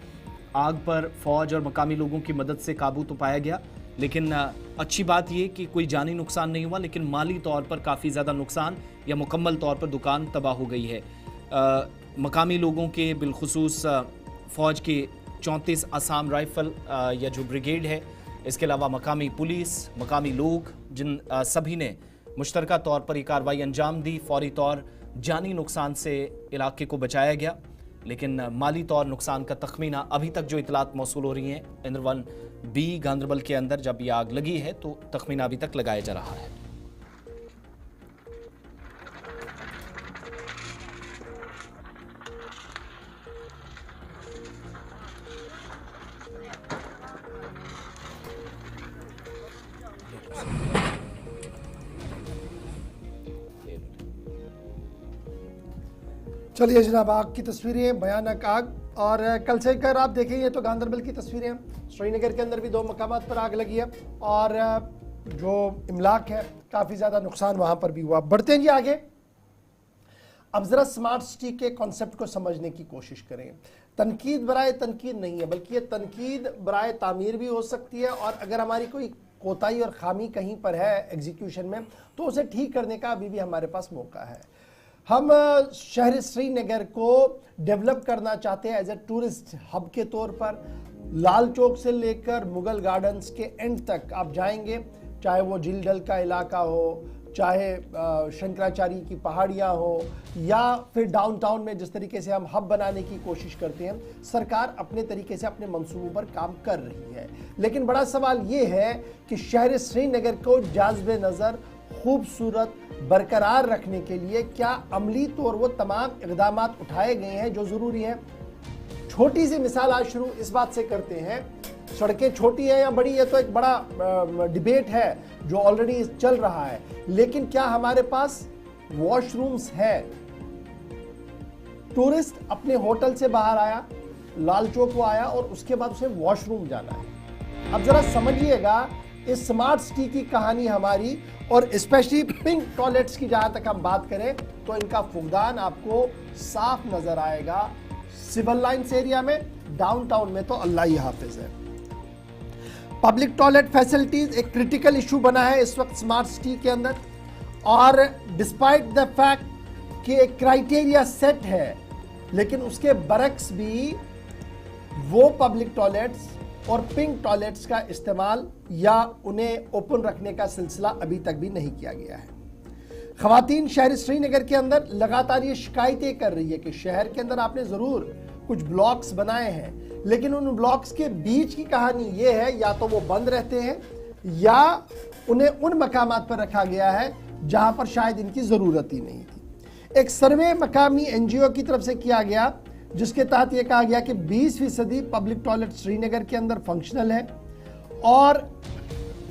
आग पर फ़ौज और मकामी लोगों की मदद से काबू तो पाया गया, लेकिन अच्छी बात यह कि कोई जानी नुकसान नहीं हुआ, लेकिन माली तौर पर काफ़ी ज़्यादा नुकसान या मुकम्मल तौर पर दुकान तबाह हो गई है। मकामी लोगों के बिलखुसूस फ़ौज के 34 आसाम राइफ़ल या जो ब्रिगेड है, इसके अलावा मकामी पुलिस, मकामी लोग, जिन सभी ने मुश्तरका तौर पर ये कार्रवाई अंजाम दी। फौरी तौर जानी नुकसान से इलाके को बचाया गया, लेकिन माली तौर नुकसान का तखमीना अभी तक जो इतलात मौसूल हो रही हैं अंदरवन बी गांदरबल के अंदर जब ये आग लगी है तो तखमीना अभी तक लगाया जा रहा है। चलिए जनाब, आग की तस्वीरें, भयानक आग। और कल से कर आप देखेंगे तो गांदरबल की तस्वीरें हैं। श्रीनगर के अंदर भी 2 मकामात पर आग लगी है और जो इमलाक है काफ़ी ज़्यादा नुकसान वहाँ पर भी हुआ। बढ़ते हैं जी आगे। अब ज़रा स्मार्ट सिटी के कॉन्सेप्ट को समझने की कोशिश करें। तनकीद बराए तनकीद नहीं है, बल्कि ये तनकीद बराए तामीर भी हो सकती है। और अगर हमारी कोई कोताही और खामी कहीं पर है एग्जीक्यूशन में, तो उसे ठीक करने का अभी भी हमारे पास मौका है। हम शहर श्रीनगर को डेवलप करना चाहते हैं एज ए टूरिस्ट हब के तौर पर। लाल चौक से लेकर मुगल गार्डन्स के एंड तक आप जाएंगे, चाहे वो झील डल का इलाका हो, चाहे शंकराचार्य की पहाड़ियाँ हो, या फिर डाउनटाउन में जिस तरीके से हम हब बनाने की कोशिश करते हैं, सरकार अपने तरीके से अपने मंसूबों पर काम कर रही है। लेकिन बड़ा सवाल ये है कि शहर श्रीनगर को जाज़िबे नज़र खूबसूरत बरकरार रखने के लिए क्या अमली तौर वो तमाम इक़दाम उठाए गए हैं जो ज़रूरी हैं। छोटी सी मिसाल आज शुरू इस बात से करते हैं, सड़कें छोटी है या बड़ी है तो एक बड़ा डिबेट है जो ऑलरेडी चल रहा है, लेकिन क्या हमारे पास वॉशरूम्स है? टूरिस्ट अपने होटल से बाहर आया, लाल चौक को आया और उसके बाद उसे वॉशरूम जाना है। अब जरा समझिएगा इस स्मार्ट सिटी की कहानी हमारी, और स्पेशली पिंक टॉयलेट्स की जहां तक हम बात करें तो इनका फुकदान आपको साफ नजर आएगा सिविल लाइंस एरिया में, डाउनटाउन में तो अल्लाह ही हाफिज है। पब्लिक टॉयलेट फैसिलिटीज एक क्रिटिकल इशू बना है इस वक्त स्मार्ट सिटी के अंदर, और डिस्पाइट द फैक्ट कि एक क्राइटेरिया सेट है, लेकिन उसके बरक्स भी वो पब्लिक टॉयलेट्स और पिंक टॉयलेट्स का इस्तेमाल या उन्हें ओपन रखने का सिलसिला अभी तक भी नहीं किया गया है। ख़वातीन शहर श्रीनगर के अंदर लगातार ये शिकायतें कर रही है कि शहर के अंदर आपने ज़रूर कुछ ब्लॉक्स बनाए हैं, लेकिन उन ब्लॉक्स के बीच की कहानी ये है या तो वो बंद रहते हैं या उन्हें उन मकामात पर रखा गया है जहां पर शायद इनकी ज़रूरत ही नहीं थी। एक सर्वे मकामी NGO की तरफ से किया गया जिसके तहत यह कहा गया कि 20% पब्लिक टॉयलेट श्रीनगर के अंदर फंक्शनल है, और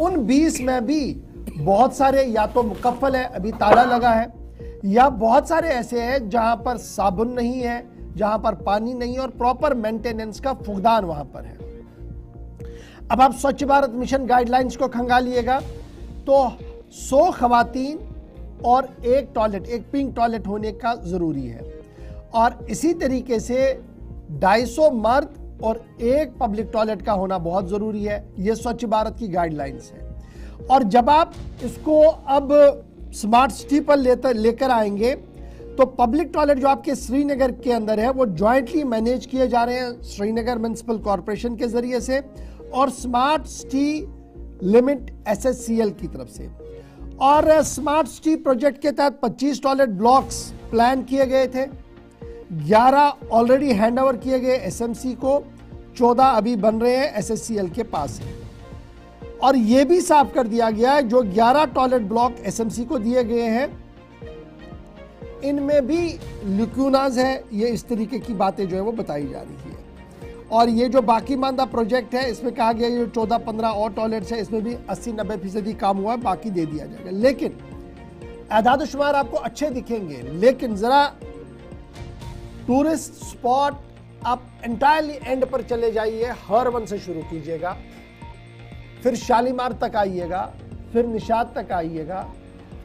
उन 20 में भी बहुत सारे या तो मुकफ्फल है, अभी ताला लगा है, या बहुत सारे ऐसे हैं जहां पर साबुन नहीं है, जहां पर पानी नहीं है और प्रॉपर मेंटेनेंस का फुकदान वहां पर है। अब आप स्वच्छ भारत मिशन गाइडलाइंस को खंगालिएगा तो 100 खवातीन और एक टॉयलेट, एक पिंक टॉयलेट होने का जरूरी है, और इसी तरीके से 250 मर्द और एक पब्लिक टॉयलेट का होना बहुत जरूरी है। ये स्वच्छ भारत की गाइडलाइंस है। और जब आप इसको अब स्मार्ट सिटी पर लेकर आएंगे तो पब्लिक टॉयलेट जो आपके श्रीनगर के अंदर है वो जॉइंटली मैनेज किए जा रहे हैं श्रीनगर म्युनिसिपल कॉरपोरेशन के जरिए से और स्मार्ट सिटी लिमिट SSCL की तरफ से। और स्मार्ट सिटी प्रोजेक्ट के तहत 25 टॉयलेट ब्लॉक्स प्लान किए गए थे, 11 ऑलरेडी हैंड ओवर किए गए SMC को, 14 अभी बन रहे हैं SSCL के पास है। और यह भी साफ कर दिया गया है जो 11 टॉयलेट ब्लॉक SMC को दिए गए हैं इनमें भी ल्यूक्यूनाज है, ये इस तरीके की बातें जो है वो बताई जा रही है। और ये जो बाकी मानदा प्रोजेक्ट है इसमें कहा गया ये 14-15 और टॉयलेट्स है, इसमें भी 80-90% काम हुआ है, बाकी दे दिया जाएगा। लेकिन आदाद शुमार आपको अच्छे दिखेंगे, लेकिन जरा टूरिस्ट स्पॉट आप एंटायरली एंड पर चले जाइए, हरवन से शुरू कीजिएगा, फिर शालीमार तक आइएगा, फिर निशात तक आइएगा,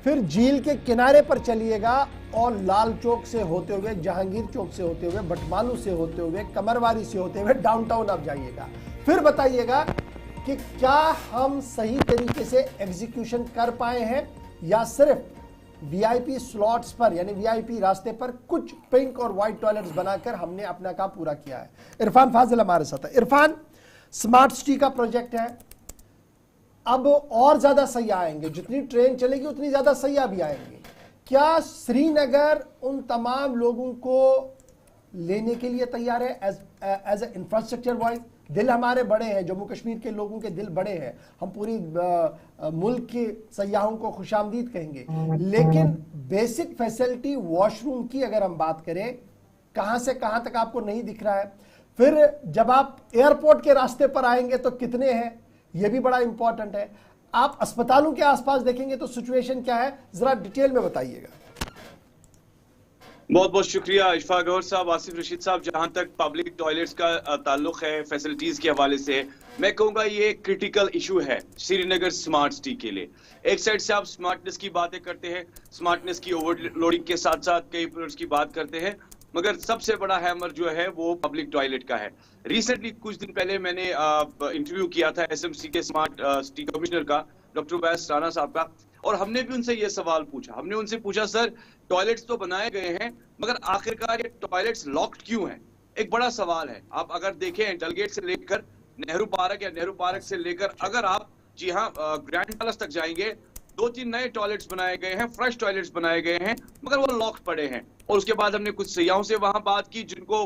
फिर झील के किनारे पर चलिएगा और लाल चौक से होते हुए, जहांगीर चौक से होते हुए, भटमालू से होते हुए, कमरवारी से होते हुए डाउनटाउन आप जाइएगा। फिर बताइएगा कि क्या हम सही तरीके से एग्जीक्यूशन कर पाए हैं या सिर्फ VIP स्लॉट्स पर यानी VIP रास्ते पर कुछ पिंक और व्हाइट टॉयलेट्स बनाकर हमने अपना काम पूरा किया है। इरफान फाजिल हमारे साथ है। इरफान, स्मार्ट सिटी का प्रोजेक्ट है, अब और ज्यादा सैयाह आएंगे, जितनी ट्रेन चलेगी उतनी ज्यादा सैयाह भी आएंगे। क्या श्रीनगर उन तमाम लोगों को लेने के लिए तैयार है एज ए इंफ्रास्ट्रक्चर वाइज? दिल हमारे बड़े हैं, जम्मू कश्मीर के लोगों के दिल बड़े हैं, हम पूरी मुल्क के सयाहों को खुशामदीद कहेंगे, लेकिन बेसिक फैसिलिटी वॉशरूम की अगर हम बात करें, कहां से कहां तक आपको नहीं दिख रहा है। फिर जब आप एयरपोर्ट के रास्ते पर आएंगे तो कितने हैं, यह भी बड़ा इंपॉर्टेंट है। आप अस्पतालों के आसपास देखेंगे तो सिचुएशन क्या है, जरा डिटेल में बताइएगा। बहुत बहुत शुक्रिया इशफाक गौहर साहब, आसिफ रशीद साहब। जहां तक पब्लिक टॉयलेट्स का ताल्लुक है फैसिलिटीज के हवाले से, मैं कहूंगा ये क्रिटिकल इशू है श्रीनगर स्मार्ट सिटी के लिए। एक साइड से आप स्मार्टनेस की बातें करते हैं, स्मार्टनेस की ओवरलोडिंग के साथ साथ कई प्रोजेक्ट्स की बात करते हैं, मगर सबसे बड़ा हैमर जो है वो पब्लिक टॉयलेट का है। रिसेंटली कुछ दिन पहले मैंने इंटरव्यू किया था SMC के स्मार्ट सिटी कमिश्नर का, डॉक्टर वैस राणा साहब का, और हमने भी उनसे ये सवाल पूछा। हमने उनसे पूछा, सर टॉयलेट्स तो बनाए गए हैं मगर आखिरकार ये टॉयलेट्स लॉक्ड क्यों हैं? एक बड़ा सवाल है। आप अगर देखें डलगेट से लेकर नेहरू पार्क या नेहरू पार्क से लेकर अगर आप जी हाँ ग्रैंड पैलेस तक जाएंगे, 2-3 नए टॉयलेट्स बनाए गए हैं, फ्रेश टॉयलेट्स बनाए गए हैं, मगर वो लॉक पड़े हैं। और उसके बाद हमने कुछ सयाहों से वहां बात की जिनको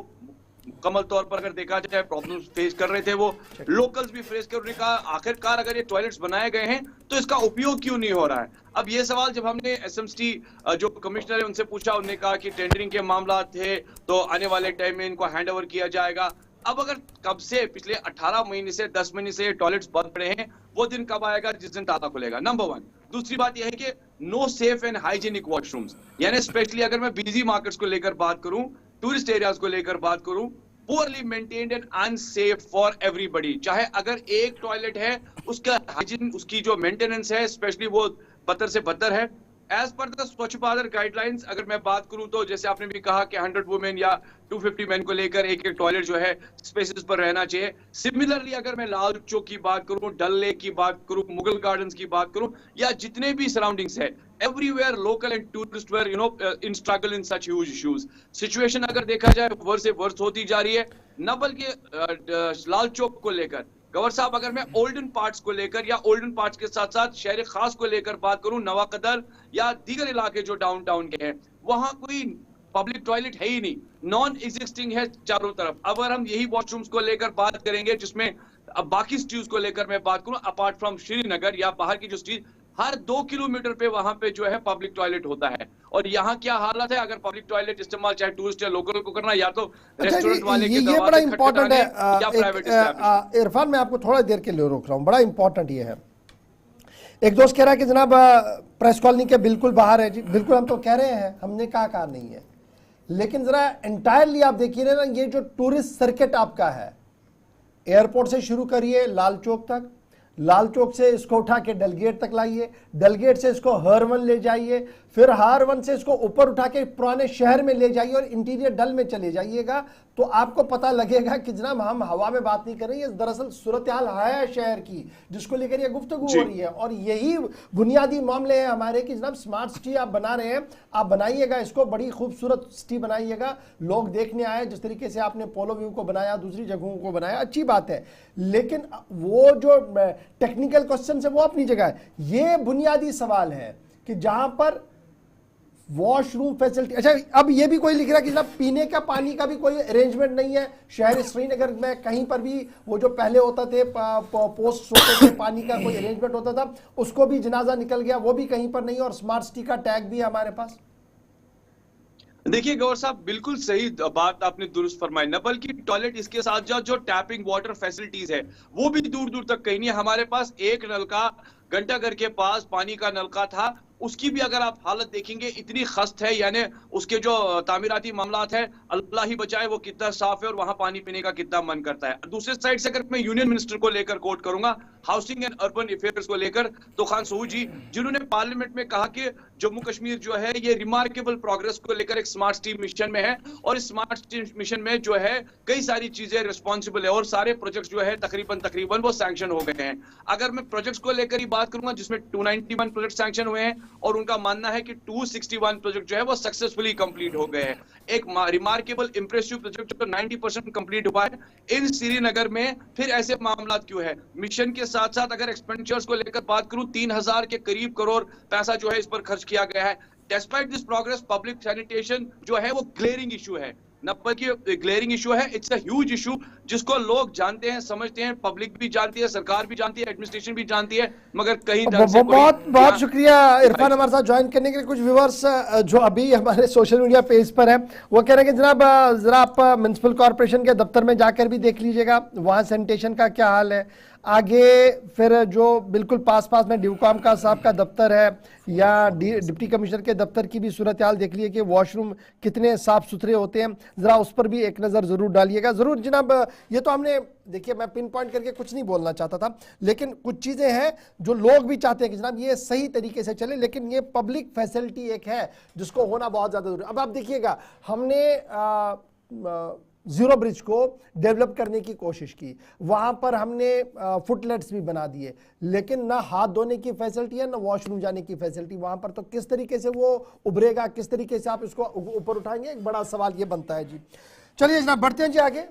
मुकम्मल तौर पर अगर देखा जाए प्रॉब्लम फेस कर रहे थे, वो लोकल्स भी फेस कर रहे। कहा आखिरकार अगर ये टॉयलेट्स बनाए गए हैं तो इसका उपयोग क्यों नहीं हो रहा है? अब ये सवाल जब हमने SMC जो कमिश्नर है उनसे पूछा, उन्होंने कहा कि टेंडरिंग के मामला थे तो आने वाले टाइम में इनको हैंड ओवर किया जाएगा। अब अगर कब से पिछले 18 महीने से 10 महीने से टॉयलेट्स बंद पड़े हैं, वो दिन कब आएगा जिस दिन ताला खुलेगा? नंबर 1। दूसरी बात यह है कि no safe and hygienic washrooms, यानी स्पेशली अगर मैं बिजी मार्केट्स को लेकर बात करूं, टूरिस्ट एरियाज को लेकर बात करूं, poorly maintained and unsafe for everybody। चाहे अगर एक टॉयलेट है उसका हाइजीन, उसकी जो मेंटेनेंस है स्पेशली वो बदतर से बदतर है। एज पर द स्वच्छ भारत गाइडलाइंस अगर मैं बात करूं तो जैसे आपने भी कहा कि 100 वुमेन या 250 मैन को लेकर एक टॉयलेट जो है स्पेसेस पर रहना चाहिए। सिमिलरली अगर मैं लाल चौक की बात करूं, डल लेक की बात करूं, मुगल गार्डन्स की बात करूं, या जितने भी सराउंडिंग्स है, everywhere local and tourists were in struggle in such huge issues। Situation अगर देखा जाए वर्ष से वर्ष होती जा रही है, न बल्कि लाल चौक को लेकर गवर साहब, अगर मैं ओल्डन पार्ट्स को लेकर या ओल्डन पार्ट्स के साथ साथ शहर खास को लेकर बात करूं, नवाकदर या दीगर इलाके जो डाउनटाउन के हैं, वहां कोई पब्लिक टॉयलेट है ही नहीं, नॉन एग्जिस्टिंग है चारों तरफ। अगर हम यही वॉशरूम्स को लेकर बात करेंगे, जिसमें अब बाकी सिटीज को लेकर मैं बात करूं, अपार्ट फ्रॉम श्रीनगर या बाहर की जो सिटीज, हर 2 किलोमीटर पे वहां पे जो है पब्लिक टॉयलेट होता है। और यहाँ क्या हालत है, अगर पब्लिक टॉयलेट इस्तेमाल चाहे टूरिस्ट या लोकल को करना, या तो रेस्टोरेंट वाले के ये बड़ा इंपॉर्टेंट है या प्राइवेट। इरफान, मैं आपको थोड़ा देर के लिए रोक रहा हूँ, बड़ा इंपॉर्टेंट ये है। एक दोस्त कह रहा है कि जनाब प्रेस कॉलोनी के बिल्कुल बाहर है। जी बिल्कुल, हम तो कह रहे हैं, हमने कहा नहीं है, लेकिन जरा एंटायरली आप देखिए ना, ये जो टूरिस्ट सर्किट आपका है, एयरपोर्ट से शुरू करिए लाल चौक तक, लाल चौक से इसको उठा के डलगेट तक लाइए, डलगेट से इसको हर-1 ले जाइए, फिर हर-1 से इसको ऊपर उठा के पुराने शहर में ले जाइए और इंटीरियर डल में चले जाइएगा, तो आपको पता लगेगा कि जनाब हम हवा में बात नहीं कर रहे हैं, दरअसल सूरत हाल है शहर की जिसको लेकर ये गुफ्तगू हो रही है। और यही बुनियादी मामले हैं हमारे कि जनाब स्मार्ट सिटी आप बना रहे हैं, आप बनाइएगा इसको, बड़ी खूबसूरत सिटी बनाइएगा, लोग देखने आए, जिस तरीके से आपने पोलो व्यू को बनाया, दूसरी जगहों को बनाया, अच्छी बात है, लेकिन वो जो टेक्निकल क्वेश्चन है वो अपनी जगह है। ये बुनियादी सवाल है कि जहां पर वॉशरूम फैसिलिटी, अच्छा अब ये भी कोई लिख रहा है कि जनाब पीने का पानी का भी कोई अरेंजमेंट नहीं है शहर श्रीनगर में, कहीं पर भी वो जो पहले होता थे पोस्ट होते थे पानी का कोई अरेंजमेंट होता था, उसको भी जनाजा निकल गया, वो भी कहीं पर नहीं है, और स्मार्ट सिटी का टैग भी है हमारे पास। देखिए गौर साहब, बिल्कुल सही बात आपने दुरुस्त फरमाई, न बल्कि टॉयलेट इसके साथ जो टैपिंग वाटर फैसिलिटीज है वो भी दूर दूर तक कहीं नहीं है। हमारे पास एक नलका घंटाघर के पास पानी का नलका था, उसकी भी अगर आप हालत देखेंगे इतनी खस्त है, यानी उसके जो तामीराती मामलात है अल्लाह ही बचाए वो कितना साफ है और वहां पानी पीने का कितना मन करता है। दूसरे साइड से अगर मैं यूनियन मिनिस्टर को लेकर कोट करूंगा, हाउसिंग एंड अर्बन अफेयर्स को लेकर, तो खान सूद जी जिन्होंने पार्लियामेंट में कहा कि जम्मू कश्मीर जो है ये रिमार्केबल प्रोग्रेस को लेकर एक स्मार्ट सिटी मिशन में है, और इस स्मार्ट सिटी मिशन में जो है कई सारी चीजें रिस्पॉन्सिबल है और सारे प्रोजेक्ट जो है तकरीबन वो सैंक्शन हो गए हैं। अगर मैं प्रोजेक्ट्स को लेकर ही बात करूंगा जिसमें 291 प्रोजेक्ट सैंक्शन हुए हैं और उनका मानना है कि 261 प्रोजेक्ट जो है वो सक्सेसफुली कंप्लीट हो गए हैं। एक रिमार्केबल इंप्रेसिव प्रोजेक्ट जो 90% कंप्लीट हुआ है इन श्रीनगर में, फिर ऐसे मामला क्यों है? मिशन के साथ साथ अगर एक्सपेंडिचर्स को लेकर बात करूं, 3000 के करीब करोड़ पैसा जो है इस पर खर्च किया गया है। Despite this progress, public sanitation जो है वो ग्लेयरिंग इशू है, न बल्कि ग्लेयरिंग इशू है, इट्स अ ह्यूज इशू जिसको लोग जानते हैं, समझते हैं, पब्लिक भी जानती है, सरकार भी जानती है, एडमिनिस्ट्रेशन भी जानती है, मगर कहीं बहुत बहुत शुक्रिया इरफान हमारे साथ ज्वाइन करने के लिए। कुछ व्यूअर्स जो अभी हमारे सोशल मीडिया पेज पर है वो कह रहे हैं कि जनाब जरा आप म्युनिसिपल कॉर्पोरेशन के दफ्तर में जाकर भी देख लीजिएगा वहाँ सैनिटेशन का क्या हाल है। आगे फिर जो बिल्कुल पास में ड्यूकॉम का साहब का दफ्तर है या डिप्टी कमिश्नर के दफ्तर की भी सूरत हाल देख लीजिए कि वॉशरूम कितने साफ सुथरे होते हैं, ज़रा उस पर भी एक नज़र ज़रूर डालिएगा। ज़रूर जनाब, ये तो हमने देखिए, मैं पिन पॉइंट करके कुछ नहीं बोलना चाहता था, लेकिन कुछ चीज़ें हैं जो लोग भी चाहते हैं कि जनाब ये सही तरीके से चले, लेकिन ये पब्लिक फैसिलिटी एक है जिसको होना बहुत ज़्यादा ज़रूरी है। अब आप देखिएगा, हमने जीरो ब्रिज को डेवलप करने की कोशिश की, वहां पर हमने फुटलेट्स भी बना दिए, लेकिन ना हाथ धोने की फैसिलिटी है ना वॉशरूम जाने की फैसिलिटी वहां पर, तो किस तरीके से वो उभरेगा, किस तरीके से आप इसको ऊपर उठाएंगे, एक बड़ा सवाल ये बनता है जी। चलिए जनाब बढ़ते हैं जी आगे।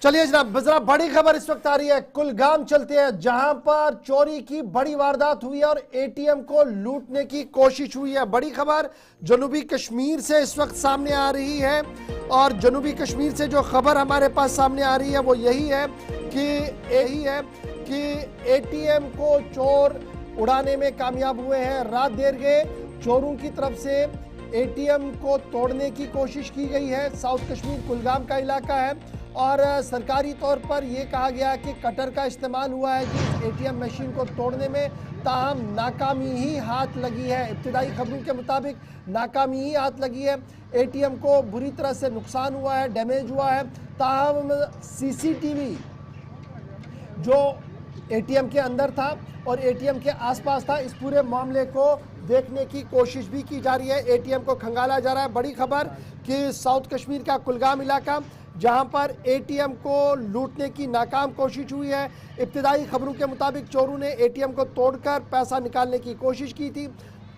चलिए जनाब, जरा बड़ी खबर इस वक्त आ रही है, कुलगाम चलते हैं जहां पर चोरी की बड़ी वारदात हुई है और एटीएम को लूटने की कोशिश हुई है। बड़ी खबर जनूबी कश्मीर से इस वक्त सामने आ रही है, और जनूबी कश्मीर से जो खबर हमारे पास सामने आ रही है वो यही है कि एटीएम को चोर उड़ाने में कामयाब हुए हैं। रात देर गए चोरों की तरफ से एटीएम को तोड़ने की कोशिश की गई है। साउथ कश्मीर कुलगाम का इलाका है और सरकारी तौर पर यह कहा गया कि कटर का इस्तेमाल हुआ है कि एटीएम मशीन को तोड़ने में, ताहम नाकामी ही हाथ लगी है। इब्तिदाई खबरों के मुताबिक नाकामी ही हाथ लगी है, एटीएम को बुरी तरह से नुकसान हुआ है, डैमेज हुआ है। ताहम सीसीटीवी जो एटीएम के अंदर था और एटीएम के आसपास था, इस पूरे मामले को देखने की कोशिश भी की जा रही है, एटीएम को खंगाला जा रहा है। बड़ी खबर कि साउथ कश्मीर का कुलगाम इलाका जहां पर एटीएम को लूटने की नाकाम कोशिश हुई है। इब्तिदाई खबरों के मुताबिक चोरों ने एटीएम को तोड़कर पैसा निकालने की कोशिश की थी।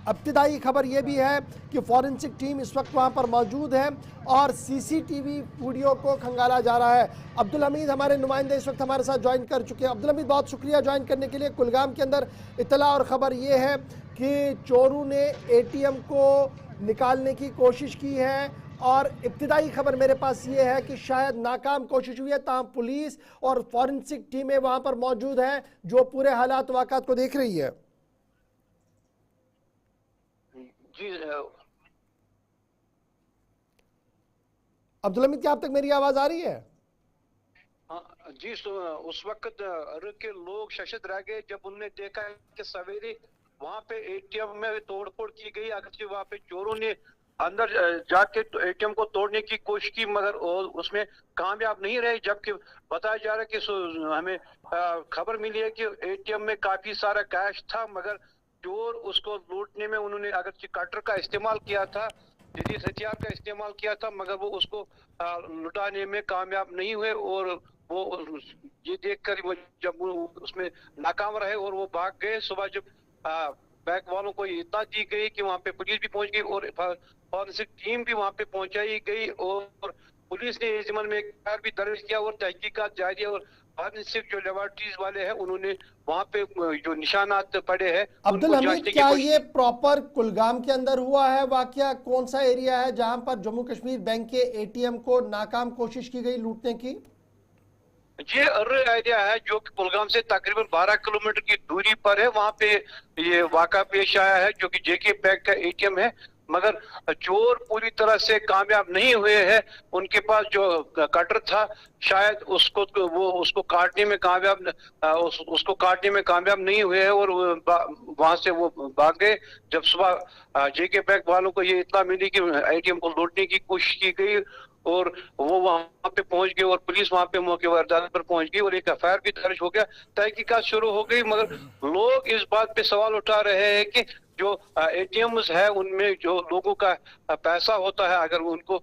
इब्तिदाई खबर यह भी है कि फॉरेंसिक टीम इस वक्त वहां पर मौजूद है और सीसीटीवी वीडियो को खंगाला जा रहा है। अब्दुल हमीद हमारे नुमाइंदे इस वक्त हमारे साथ ज्वाइन कर चुके हैं। अब्दुल हमीद, बहुत शुक्रिया ज्वाइन करने के लिए। कुलगाम के अंदर इत्तला और ख़बर यह है कि चोरों ने एटीएम को निकालने की कोशिश की है और इब्तिदाई खबर मेरे पास ये है कि शायद नाकाम कोशिश हुई है, ताहम पुलिस और फॉरेंसिक टीमें वहां पर मौजूद हैं जो पूरे हालात वाक़ात को देख रही है। जी अब्दुल हमीद, क्या आप तक मेरी आवाज आ रही है? हाँ जी, उस वक्त के लोग शशद रह गए जब उन्होंने देखा कि सवेरे वहां पे एटीएम में तोड़फोड़ की गई, अगर वहां पे चोरों ने अंदर जाके एटीएम को तोड़ने की कोशिश की, मगर उसमें कामयाब नहीं रहे। जबकि बताया जा रहा है कि हमें खबर मिली है कि एटीएम में काफी सारा कैश था, मगर चोर उसको लूटने में उन्होंने अगर कटर का इस्तेमाल किया था, जदीद हथियार का इस्तेमाल किया था, मगर वो उसको लुटाने में कामयाब नहीं हुए। और वो ये देखकर वो जब वो उसमें नाकाम रहे और वो भाग गए। सुबह जब बैंक वालों को इत्तला दी गई कि वहाँ पे पुलिस भी पहुंच गई और फॉरेंसिक टीम भी वहाँ पे पहुंचाई गई, और पुलिस ने इस जमन में एफआईआर भी दर्ज किया और तहकीकात जारी है। और फॉरेंसिक जो लेबोरेटरीज वाले हैं उन्होंने वहाँ पे जो निशानात पड़े हैं अब्दुल हमीद, क्या ये प्रॉपर कुलगाम के अंदर हुआ है वाकया? कौन सा एरिया है जहां पर जम्मू कश्मीर बैंक के एटीएम को नाकाम कोशिश की गई लूटने की? ये अर्र एरिया है जो कि कुलगाम से तकरीबन 12 किलोमीटर की दूरी पर है। वहाँ पे ये वाक़ा पेश आया है जो कि जेके बैंक का एटीएम है, मगर चोर पूरी तरह से कामयाब नहीं हुए हैं। उनके पास जो कटर था शायद उसको काटने में कामयाब उसको काटने में कामयाब नहीं हुए हैं और वहां से वो भाग गए। जब सुबह जेके बैंक वालों को ये इत्तला मिली कि एटीएम को लूटने की कोशिश की गई और वो वहां पे पहुंच गए और पुलिस वहां पे मौके पर अदालत पर पहुंच गई और एक एफआईआर भी दर्ज हो गया, तहकीकात शुरू हो गई। मगर लोग इस बात पे सवाल उठा रहे हैं कि जो एटीएम्स है उनमें जो लोगों का पैसा होता है, अगर उनको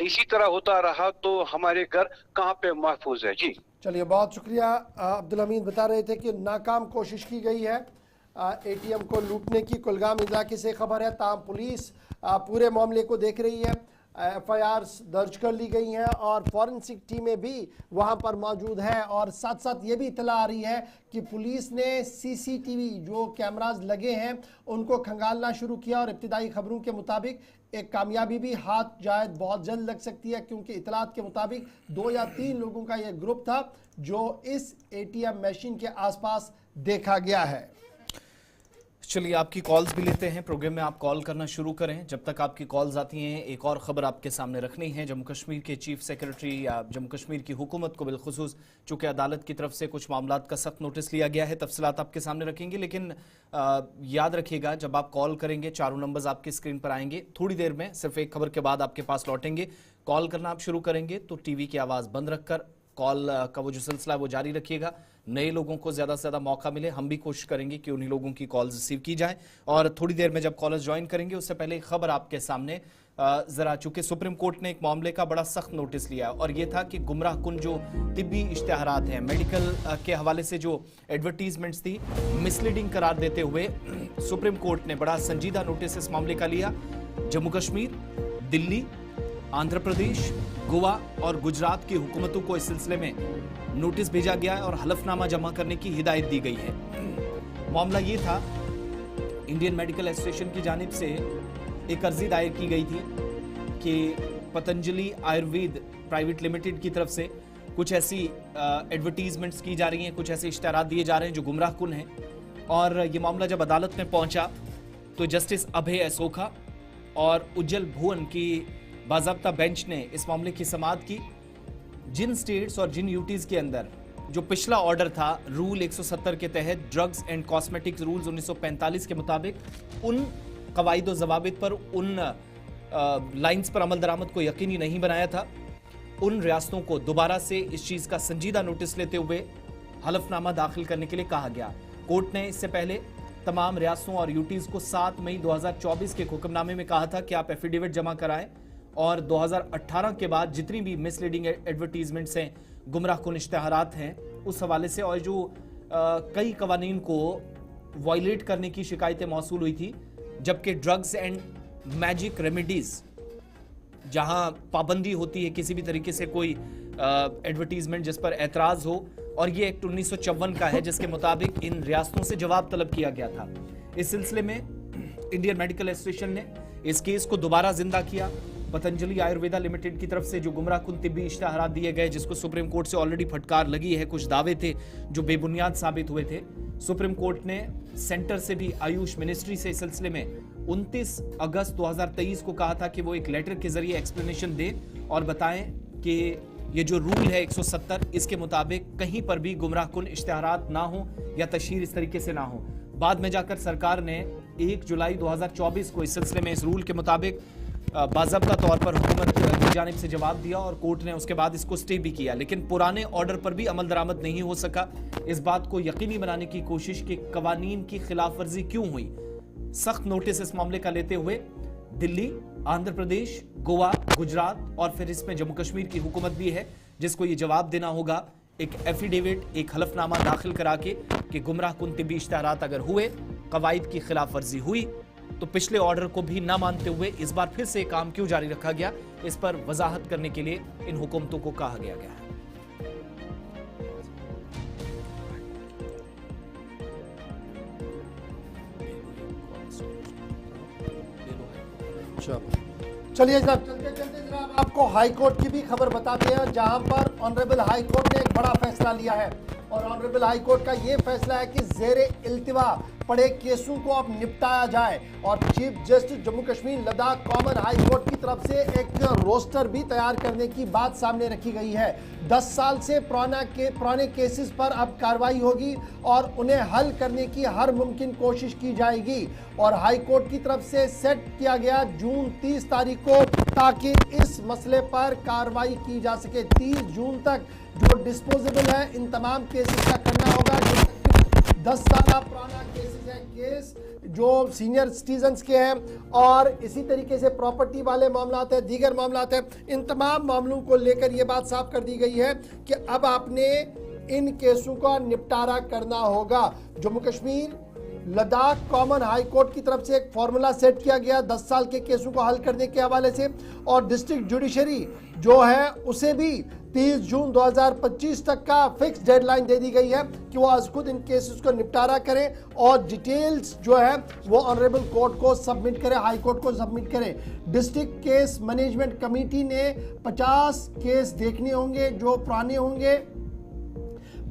इसी तरह होता रहा तो हमारे घर कहाँ पे महफूज है। जी चलिए, बहुत शुक्रिया। अब्दुल हमीद बता रहे थे कि नाकाम कोशिश की गई है एटीएम को लूटने की। कुलगाम इलाके से खबर है, ताहम पुलिस पूरे मामले को देख रही है। एफआईआर दर्ज कर ली गई हैं और फॉरेंसिक टीमें भी वहां पर मौजूद हैं। और साथ साथ ये भी इतला आ रही है कि पुलिस ने सीसीटीवी जो कैमरास लगे हैं उनको खंगालना शुरू किया और इब्तिदाई खबरों के मुताबिक एक कामयाबी भी हाथ जायद बहुत जल्द लग सकती है, क्योंकि इतलात के मुताबिक 2 या 3 लोगों का यह ग्रुप था जो इस एटीएम मशीन के आसपास देखा गया है। चलिए, आपकी कॉल्स भी लेते हैं। प्रोग्राम में आप कॉल करना शुरू करें। जब तक आपकी कॉल्स आती हैं, एक और खबर आपके सामने रखनी है। जम्मू कश्मीर के चीफ सेक्रेटरी या जम्मू कश्मीर की हुकूमत को बिलखुसूस चूँकि अदालत की तरफ से कुछ मामलात का सख्त नोटिस लिया गया है, तफसीलात आपके सामने रखेंगे। लेकिन याद रखिएगा, जब आप कॉल करेंगे चारों नंबर्स आपकी स्क्रीन पर आएंगे। थोड़ी देर में सिर्फ एक खबर के बाद आपके पास लौटेंगे। कॉल करना आप शुरू करेंगे तो टीवी की आवाज़ बंद रखकर कॉल का वो जो सिलसिला है वो जारी रखिएगा। नए लोगों को ज़्यादा से ज़्यादा मौका मिले, हम भी कोशिश करेंगे कि उन्हीं लोगों की कॉल रिसीव की जाए। और थोड़ी देर में जब कॉलर्स ज्वाइन करेंगे उससे पहले एक खबर आपके सामने ज़रा, चूँकि सुप्रीम कोर्ट ने एक मामले का बड़ा सख्त नोटिस लिया और ये था कि गुमराह कुन जो तिब्बी इश्तिहारात हैं, मेडिकल के हवाले से जो एडवर्टीजमेंट्स थी, मिसलीडिंग करार देते हुए सुप्रीम कोर्ट ने बड़ा संजीदा नोटिस इस मामले का लिया। जम्मू कश्मीर, दिल्ली, आंध्र प्रदेश, गोवा और गुजरात की हुकूमतों को इस सिलसिले में नोटिस भेजा गया है और हलफनामा जमा करने की हिदायत दी गई है। मामला ये था, इंडियन मेडिकल एसोसिएशन की जानिब से एक अर्जी दायर की गई थी कि पतंजलि आयुर्वेद प्राइवेट लिमिटेड की तरफ से कुछ ऐसी एडवर्टीजमेंट्स की जा रही हैं, कुछ ऐसे इश्तिहारात दिए जा रहे हैं जो गुमराह कुन हैं। और ये मामला जब अदालत में पहुंचा तो जस्टिस अभय एसोखा और उज्जवल भुवन की बाज़ाब्ता बेंच ने इस मामले की समाअत की। जिन स्टेट्स और जिन यूटीज़ के अंदर जो पिछला ऑर्डर था रूल 170 के तहत ड्रग्स एंड कॉस्मेटिक्स रूल्स 1945 के मुताबिक उन कवायद व ज़वाबित पर, उन लाइंस पर अमल दरामद को यकीनी नहीं बनाया था, उन रियासतों को दोबारा से इस चीज़ का संजीदा नोटिस लेते हुए हलफनामा दाखिल करने के लिए कहा गया। कोर्ट ने इससे पहले तमाम रियासतों और यूटीज़ को 7 मई 2024 के हुक्मनामे में कहा था कि आप एफिडेविट जमा कराएं और 2018 के बाद जितनी भी मिसलीडिंग एडवर्टीजमेंट्स हैं, गुमराह कुन इश्तिहारात हैं, उस हवाले से और जो कई कवानीन को वायलेट करने की शिकायतें मौसूल हुई थी। जबकि ड्रग्स एंड मैजिक रेमेडीज़ जहां पाबंदी होती है किसी भी तरीके से कोई एडवर्टीजमेंट जिस पर एतराज़ हो, और ये एक्ट 1954 का है जिसके मुताबिक इन रियासतों से जवाब तलब किया गया था। इस सिलसिले में इंडियन मेडिकल एसोसिएशन ने इस केस को दोबारा जिंदा किया। पतंजलि आयुर्वेदा लिमिटेड की तरफ से जो गुमराह कुन तिब्बी इश्तिहारात दिए गए, जिसको सुप्रीम कोर्ट से ऑलरेडी फटकार लगी है, कुछ दावे थे जो बेबुनियाद साबित हुए थे। सुप्रीम कोर्ट ने सेंटर से भी, आयुष मिनिस्ट्री से इस सिलसिले में 29 अगस्त 2023 को कहा था कि वो एक लेटर के जरिए एक्सप्लेनेशन दे और बताएं कि ये जो रूल है 170, इसके मुताबिक कहीं पर भी गुमराह कुन इश्तिहारात ना हो या तशहीर इस तरीके से ना हो। बाद में जाकर सरकार ने 1 जुलाई 2024 को इस सिलसिले में इस रूल के मुताबिक बाज़ाब्ता तौर पर हुकूमत की जानिब से जवाब दिया और कोर्ट ने उसके बाद इसको स्टे भी किया, लेकिन पुराने ऑर्डर पर भी अमल दरामद नहीं हो सका। इस बात को यकीनी बनाने की कोशिश कि कवानीन की खिलाफ वर्जी क्यों हुई, सख्त नोटिस इस मामले का लेते हुए दिल्ली, आंध्र प्रदेश, गोवा, गुजरात और फिर इसमें जम्मू कश्मीर की हुकूमत भी है, जिसको ये जवाब देना होगा एक एफिडेविट, एक हलफनामा दाखिल करा के कि गुमराह कुन तिबी इश्तिहारात अगर हुए, कवायद की खिलाफ वर्जी हुई, तो पिछले ऑर्डर को भी ना मानते हुए इस बार फिर से काम क्यों जारी रखा गया, इस पर वजाहत करने के लिए इन हुकूमतों को कहा गया है। चलिए जनाब, चलते चलते जनाब आपको हाई कोर्ट की भी खबर बताते हैं, जहां पर ऑनरेबल हाई कोर्ट ने एक बड़ा फैसला लिया है। और ऑनरेबल हाई कोर्ट का ये फैसला है कि ज़ेरे इल्तिवा पड़े केसों को अब निपटाया जाए। और chief justice Jammu Kashmir Ladakh common high court की तरफ से एक रोस्टर भी तैयार करने की बात सामने रखी गई है। 10 साल से पुराने केसेस पर अब कार्रवाई होगी और उन्हें हल करने की हर मुमकिन कोशिश की जाएगी। और हाई कोर्ट की तरफ से सेट किया गया जून 30 तारीख को, ताकि इस मसले पर कार्रवाई की जा सके। 30 जून तक जो डिस्पोजेबल है इन तमाम केसेस का करना होगा। 10 साल पुराना केसेस है, केस जो सीनियर सिटीजन्स के हैं और इसी तरीके से प्रॉपर्टी वाले मामलात हैं, दीगर मामलात हैं, इन तमाम मामलों को लेकर ये बात साफ कर दी गई है कि अब आपने इन केसों का निपटारा करना होगा। Jammu Kashmir Ladakh common high court की तरफ से एक फॉर्मूला सेट किया गया 10 साल के केसों को हल करने के हवाले से, और डिस्ट्रिक्ट जुडिशरी जो है उसे भी 30 जून 2025 तक का फिक्स डेडलाइन दे दी गई है कि वो आज खुद इन केसेस को निपटारा करें और डिटेल्स जो है वो ऑनरेबल कोर्ट को सबमिट करें, हाई कोर्ट को सबमिट करें। डिस्ट्रिक्ट केस मैनेजमेंट कमेटी ने 50 केस देखने होंगे जो पुराने होंगे,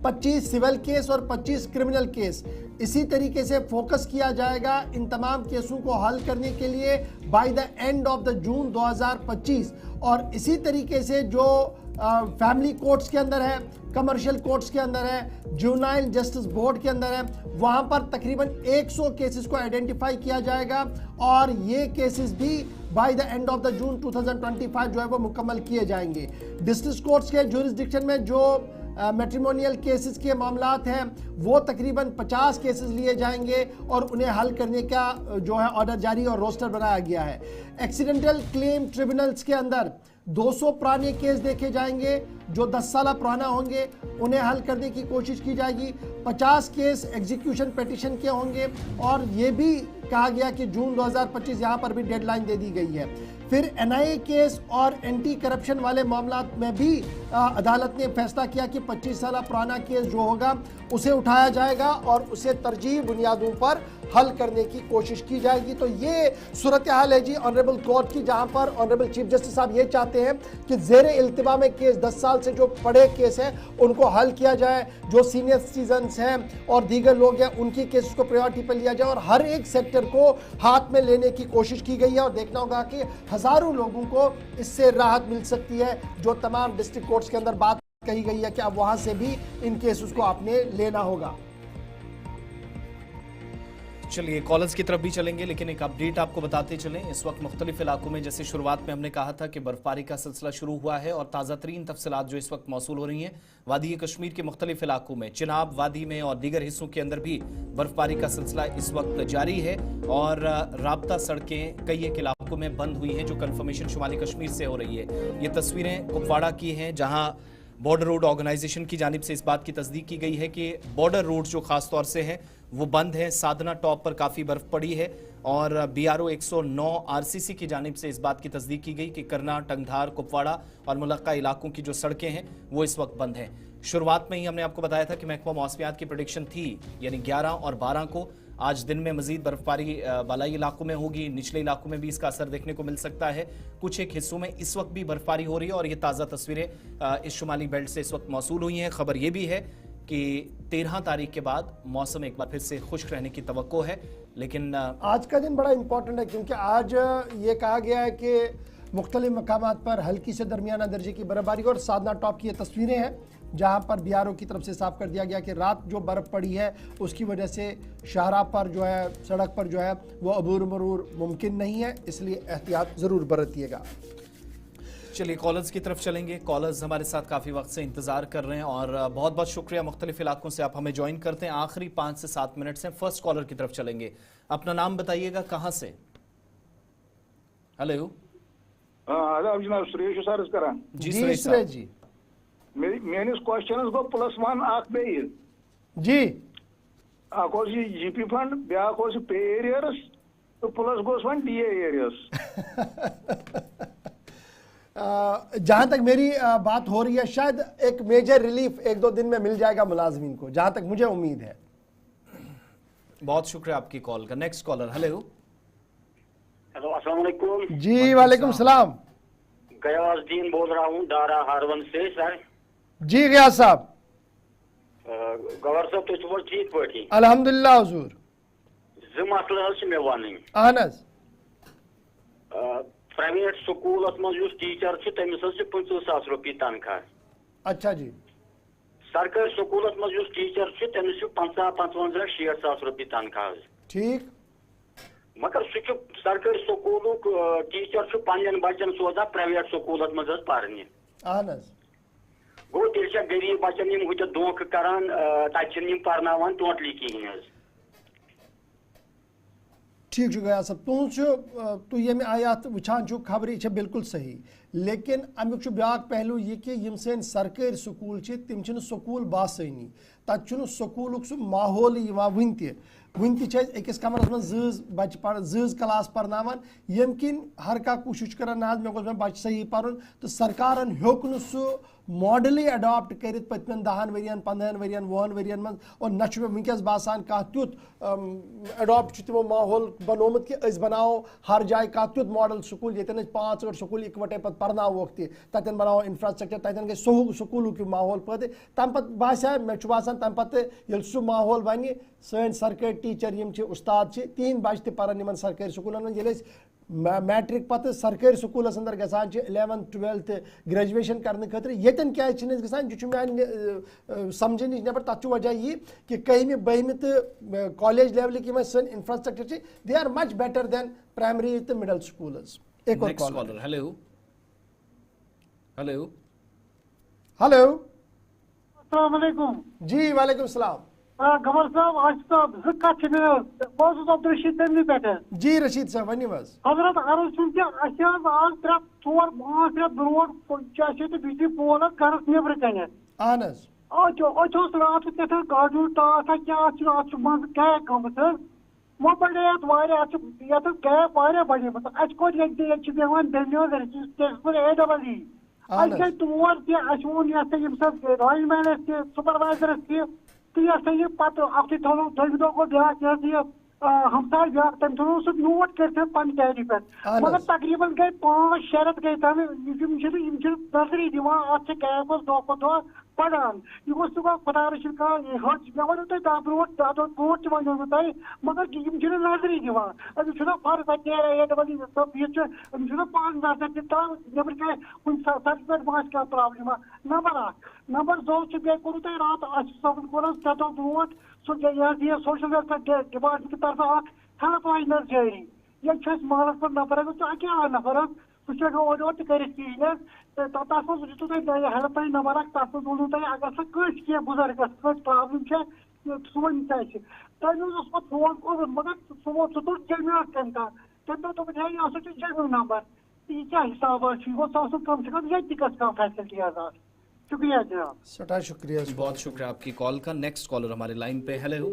25 सिविल केस और 25 क्रिमिनल केस। इसी तरीके से फोकस किया जाएगा इन तमाम केसों को हल करने के लिए by the end of the June 2025। और इसी तरीके से जो फैमिली कोर्ट्स के अंदर है, कमर्शियल कोर्ट्स के अंदर है, जुवेनाइल जस्टिस बोर्ड के अंदर है, वहां पर तकरीबन 100 केसेस को आइडेंटिफाई किया जाएगा और ये केसेस भी by the end of the June 2025 जो है वो मुकम्मल किए जाएंगे। डिस्ट्रिक्ट कोर्ट्स के जुरिस्डिक्शन में जो मैट्रिमोनियल केसेस के मामलात हैं वो तकरीबन 50 केसेस लिए जाएंगे और उन्हें हल करने का जो है ऑर्डर जारी और रोस्टर बनाया गया है। एक्सीडेंटल क्लेम ट्रिब्यूनल्स के अंदर 200 पुराने केस देखे जाएंगे जो 10 साल पुराना होंगे, उन्हें हल करने की कोशिश की जाएगी। 50 केस एग्जीक्यूशन पिटीशन के होंगे और ये भी कहा गया कि जून 2025 यहाँ पर भी डेडलाइन दे दी गई है। फिर एनआईए केस और एंटी करप्शन वाले मामलात में भी अदालत ने फैसला किया कि 25 साल पुराना केस जो होगा उसे उठाया जाएगा और उसे तरजीह बुनियादों पर हल करने की कोशिश की जाएगी। तो ये सूरत हाल है जी ऑनरेबल कोर्ट की, जहां पर ऑनरेबल चीफ जस्टिस साहब ये चाहते हैं कि ज़ेरे इल्तिवा में केस 10 साल से जो बड़े केस हैं उनको हल किया जाए, जो सीनियर सिटीजन्स हैं और दीगर लोग हैं उनकी केसेस को प्रायोरिटी पर लिया जाए और हर एक सेक्टर को हाथ में लेने की कोशिश की गई है। और देखना होगा कि हजारों लोगों को इससे राहत मिल सकती है। जो तमाम डिस्ट्रिक्ट कोर्ट्स के अंदर बात कही गई है कि अब वहां से भी इन केसेस को आपने लेना होगा। चलिए कॉलर्स की तरफ भी चलेंगे, लेकिन एक अपडेट आपको बताते चलें। इस वक्त मुख्तलिफ इलाकों में, जैसे शुरुआत में हमने कहा था कि बर्फबारी का सिलसिला शुरू हुआ है और ताज़ा तरीन तफसीलात जो इस वक्त मौसूल हो रही हैं, वादी कश्मीर के मुख्तलिफ इलाकों में, चिनाब वादी में और दीगर हिस्सों के अंदर भी बर्फबारी का सिलसिला इस वक्त जारी है और राब्ता सड़कें कई एक इलाकों में बंद हुई हैं, जो कन्फर्मेशन शुमाली कश्मीर से हो रही है। ये तस्वीरें कुपवाड़ा की हैं, जहाँ बॉर्डर रोड ऑर्गेनाइजेशन की जानिब से इस बात की तस्दीक की गई है कि बॉर्डर रोड जो खास तौर से हैं वो बंद है। साधना टॉप पर काफ़ी बर्फ पड़ी है और BRO 109 RCC की जानिब से इस बात की तस्दीक की गई कि करना, टंगधार, कुपवाड़ा और मुलक्का इलाकों की जो सड़कें हैं वो इस वक्त बंद हैं। शुरुआत में ही हमने आपको बताया था कि महकमा मौसमियात की प्रेडिक्शन थी, यानी 11 और 12 को आज दिन में मजीद बर्फबारी बालाई इलाकों में होगी, निचले इलाकों में भी इसका असर देखने को मिल सकता है। कुछ एक हिस्सों में इस वक्त भी बर्फबारी हो रही है और ये ताज़ा तस्वीरें इस शुमाली बेल्ट से इस वक्त मौसूल हुई हैं। खबर ये भी है कि 13 तारीख के बाद मौसम एक बार फिर से खुश्क रहने की तवक्को है, लेकिन आज का दिन बड़ा इंपॉर्टेंट है क्योंकि आज ये कहा गया है कि मुख्तलिफ मकामात पर हल्की से दरमियाना दर्जे की बर्फबारी और साधना टॉप की ये तस्वीरें हैं जहां पर BRO की तरफ से साफ कर दिया गया कि रात जो बर्फ़ पड़ी है उसकी वजह से शाहराह पर जो है, सड़क पर जो है वो अबूर मरूर मुमकिन नहीं है, इसलिए एहतियात ज़रूर बरतिएगा। चलिए कॉलर्स की तरफ चलेंगे। कॉलर्स हमारे साथ काफ़ी वक्त से इंतज़ार कर रहे हैं और बहुत बहुत शुक्रिया, मुख्तलिफ इलाकों से आप हमें ज्वाइन करते हैं। आखिरी 5 से 7 मिनट से फर्स्ट कॉलर की तरफ चलेंगे। अपना नाम बताइएगा, कहाँ से? हेलो जनाब सुरेश सर करान जी सुरेश साहब। जी। मेनिस क्वेश्चन गो +1 बे जी GP फंड ब्या पे एरियर्स तो प्लस गोस वन DA एरियर्स। जहां तक मेरी बात हो रही है, शायद एक मेजर रिलीफ 1-2 दिन में मिल जाएगा मुलाजमीन को, जहां तक मुझे उम्मीद है। बहुत शुक्रिया आपकी कॉल का। Next collar. हेलो हेलो, अस्सलाम वालेकुम। जी वालेकुम सलाम। गयासुद्दीन बोल रहा हूँ दारा हारवन से। सर जी गयास साहब। गवर साहब तो ठीक पे अल्हम्दुलिल्लाह हुजूर। जो मसल मे वन अहन प्राइवेट स्कूल मज टीचर तमिस 25,000 रुपये तनख्वाह। अच्छा जी। सरकारी स्कूल मज टीचर तमिस 55,60,000 रुपये तनख्वाह। ठीक। मगर सह सरकारी स्कूल टीचर पन्न बच्चन सोजा प्राइवेट स्कूल मज पाने। अहन गो तेल गरीब बच्चन धोख करान, तम पान टोटली कहें। ठीक गया सब तुम ये आयात वुचान खबर बिल्कुल सही, लेकिन अमुक ब्या पहलू यह कि यम सन सरकारी स्कूल तम स्कूल बासानी, तक स्कूल सह माहौल वन तकिस कमरस मज बच्चे क्लास पर्नावान, यम किन हर कह कोशिश कर ना मे गोस बच्चे सही पर्न, तो सरकार होक सह मॉडल अडॉप्ट कर पतमन 10 वरियन 15 वरियन 20 वरियन मज, और न वनकस बासान कह तुत अडॉप्ट तमो माहौल बनोमुत कि बनाओ हर जाए कह तुत मॉडल स्कूल ये 5-8 स्कूल इकवटे पे पर्नावोक तन बनाओ इंफ्रास्ट्रक्चर, तन गई सोह स्कूल माहौल पैदे। तम पे बासा मे बासान तम पे सह माहौल बन सन सरकारी टीचर यम उस्ताद तिहद बच्चे पान सरकारी स्कूलन ये मैट्रिक पत् सरकारी स्कूलस अंदर गसान 11th 12th ग्रेजुएशन करने खतर यन क्या गसान यह मैं समझ नबर तथ वजह यह कि 10वीं 12वीं तो कॉलेज लेवल की सन infrastructure they are much better than primary तो मिडल स्कूल्स। एक और कॉलर। हेलो हेलो हेलो अस्सलाम वालेकुम। जी वालेकुम सलाम। गवर साहब आज तो कत बहुत अब्दुलरशीद तमनी पे। जी रशीद साहब वन हजरत अर्ज आज 3-4-5 रेत ब्रो बिजली पोल घर नबर कन अहन रात पे गाड़ू टास क्या मज गैप गमत वो बड़े ये गैप बढ़ेमत अत बेवन AEE अ तोर तोन रॉयल मैनस सुपरवाइजरस तो यह पे अफ्त थो दोम दो गो ब्या हमसाय ब्या तम थो सह नोट कर डायरी पे, मगर तकरीबन गई 5-6 रेत गई तम नजरी दिवान गैपस दो खो दो पढ़ान। यह सुबह खुदा रशीद मे वो तुम ब्रोट वो तुम मगर नजरी दिवान अमिस फर्ज AEE पान नजर दिखान नबर क्या कुछ सच पे बास क्या प्रॉब्लम। नंबर 2 बे कोर तुम रात सबन कोर 3 दो ब्रो सह सोशल वेलफेयर डिपार्टमेंट की तरफ हेल्प लाइन जारी ये महलस पे नफर क्या नफर सह ओर कर तथा तुम हेल्प लाइन नंबर तथ वो तुम अगर सह कह बुजुर्गस प्रॉब्लम सोन तमें पे फोन कोर मगर सह तुल जमीन कम तमें दोपन है यह जमीन नंबर यह क्या हिसाब सह कम से कम ये फैसिलिटी आज। शुक्रिया जनाब। सटा शुक्रिया। बहुत शुक्रिया आपकी कॉल का। नेक्स्ट कॉलर हमारे लाइन पे। हेलो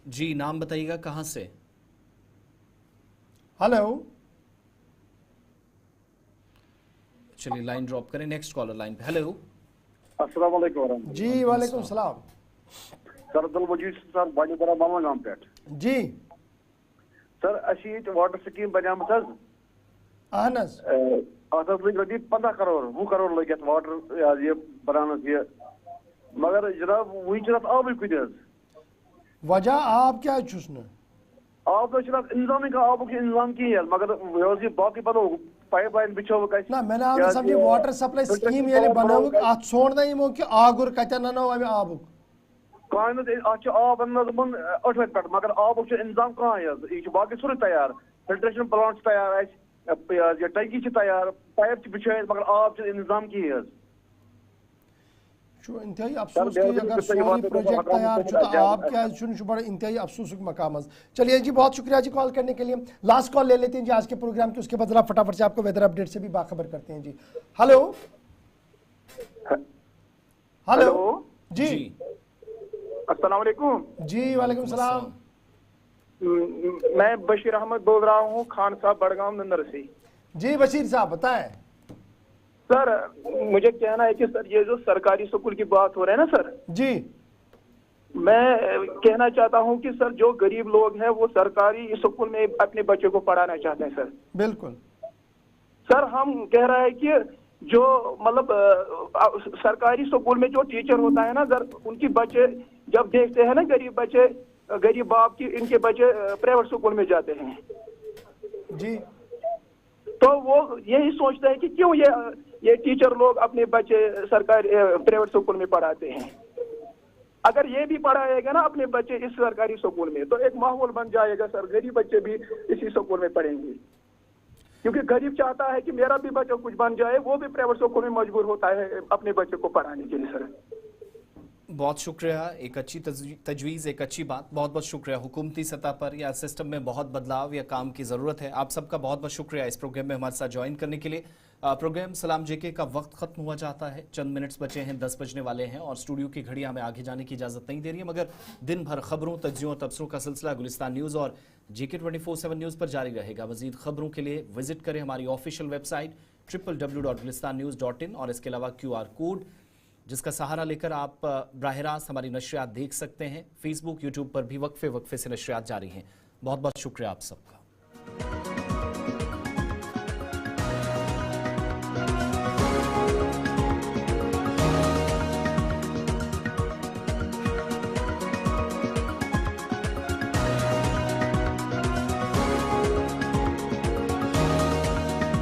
जी, नाम बताइएगा, कहां से? हेलो। चलिए लाइन ड्रॉप करें। नेक्स्ट कॉलर लाइन पे। हेलो अस्सलाम वालेकुम। जी वालेकुम सलाम। सर अब्दुल मजीद सर बानीपरा मामा गांव पे। जी सर अस वाटर स्कीम बनियामत अहन लगे 15 करोड़ 20 करोड़ लगे वाटर ये बनानस ये, मगर जनाब वही आबी कुत वजह आब क्या चुस आब इंतजाम का आबुक इंतजाम कहें, मगर यह बाकी बनो पाइपलाइन बिछो ना मैंने आपने समझी वाटर सप्लाई स्कीम ये बनावक अत छोड़ना यमो कि आगुर कतन ननो अमे आबुक कान आब अन 8 पे मगर आब इंतजाम कहाँ यह बाकी सोरे तैयार फिल्ट्रेशन प्लांट तैयार ये टंकी तैयार पाइप बिछाई मगर आब इंतजाम की इंतहाई अफसोस कि अगर सोरी प्रोजेक्ट तैयार तो आप क्या बड़ा इंतहाई अफसोस मकाम। चलिए जी, बहुत शुक्रिया जी कॉल करने के लिए। लास्ट कॉल ले लेते हैं जी आज के प्रोग्राम की, उसके बाद जरा फटाफट से आपको वेदर अपडेट से भी बाखबर करते हैं जी। हेलो हेलो जी, अस्सलाम वालेकुम जी वालेकुम सलाम। मैं बशीर अहमद बोल रहा हूँ, खान साहब बड़गांव नंदर से। जी बशीर साहब बताएं। सर मुझे कहना है कि सर ये जो सरकारी स्कूल की बात हो रहा है ना सर जी, मैं कहना चाहता हूं कि सर जो गरीब लोग हैं वो सरकारी स्कूल में अपने बच्चों को पढ़ाना चाहते हैं सर। बिल्कुल सर, हम कह रहे हैं कि जो मतलब सरकारी स्कूल में जो टीचर होता है ना सर, उनकी बच्चे जब देखते हैं ना गरीब बच्चे, गरीब बाप की इनके बच्चे प्राइवेट स्कूल में जाते हैं जी, तो वो यही सोचते हैं कि क्यों ये टीचर लोग अपने बच्चे सरकारी प्राइवेट स्कूल में पढ़ाते हैं। अगर ये भी पढ़ाएगा ना अपने बच्चे इस सरकारी स्कूल में तो एक माहौल बन जाएगा सर, गरीब बच्चे भी इसी स्कूल में पढ़ेंगे, क्योंकि गरीब चाहता है कि मेरा भी बच्चा कुछ बन जाए, वो भी प्राइवेट स्कूल में मजबूर होता है अपने बच्चे को पढ़ाने के लिए सर। बहुत शुक्रिया, एक अच्छी तजवीज़, एक अच्छी बात, बहुत बहुत शुक्रिया। हुकूमती सतह पर या सिस्टम में बहुत बदलाव या काम की ज़रूरत है। आप सबका बहुत बहुत शुक्रिया इस प्रोग्राम में हमारे साथ ज्वाइन करने के लिए। प्रोग्राम सलाम जेके का वक्त ख़त्म हुआ जाता है, चंद मिनट्स बचे हैं, 10 बजने वाले हैं और स्टूडियो की घड़ी हमें आगे जाने की इजाज़त नहीं दे रही है, मगर दिन भर खबरों, तज्जियों और तबसरों का सिलसिला गुलिस्तान न्यूज़ और जेके 24/7 न्यूज़ पर जारी रहेगा। मज़ीद खबरों के लिए विजिट करें हमारी ऑफिशियल वेबसाइट www.gulistannews.in और इसके अलावा QR कोड जिसका सहारा लेकर आप बराह रास्त हमारी नशरियात देख सकते हैं। फेसबुक, यूट्यूब पर भी वक्फे वक्फे से नशरियात जारी हैं। बहुत बहुत शुक्रिया आप सबका।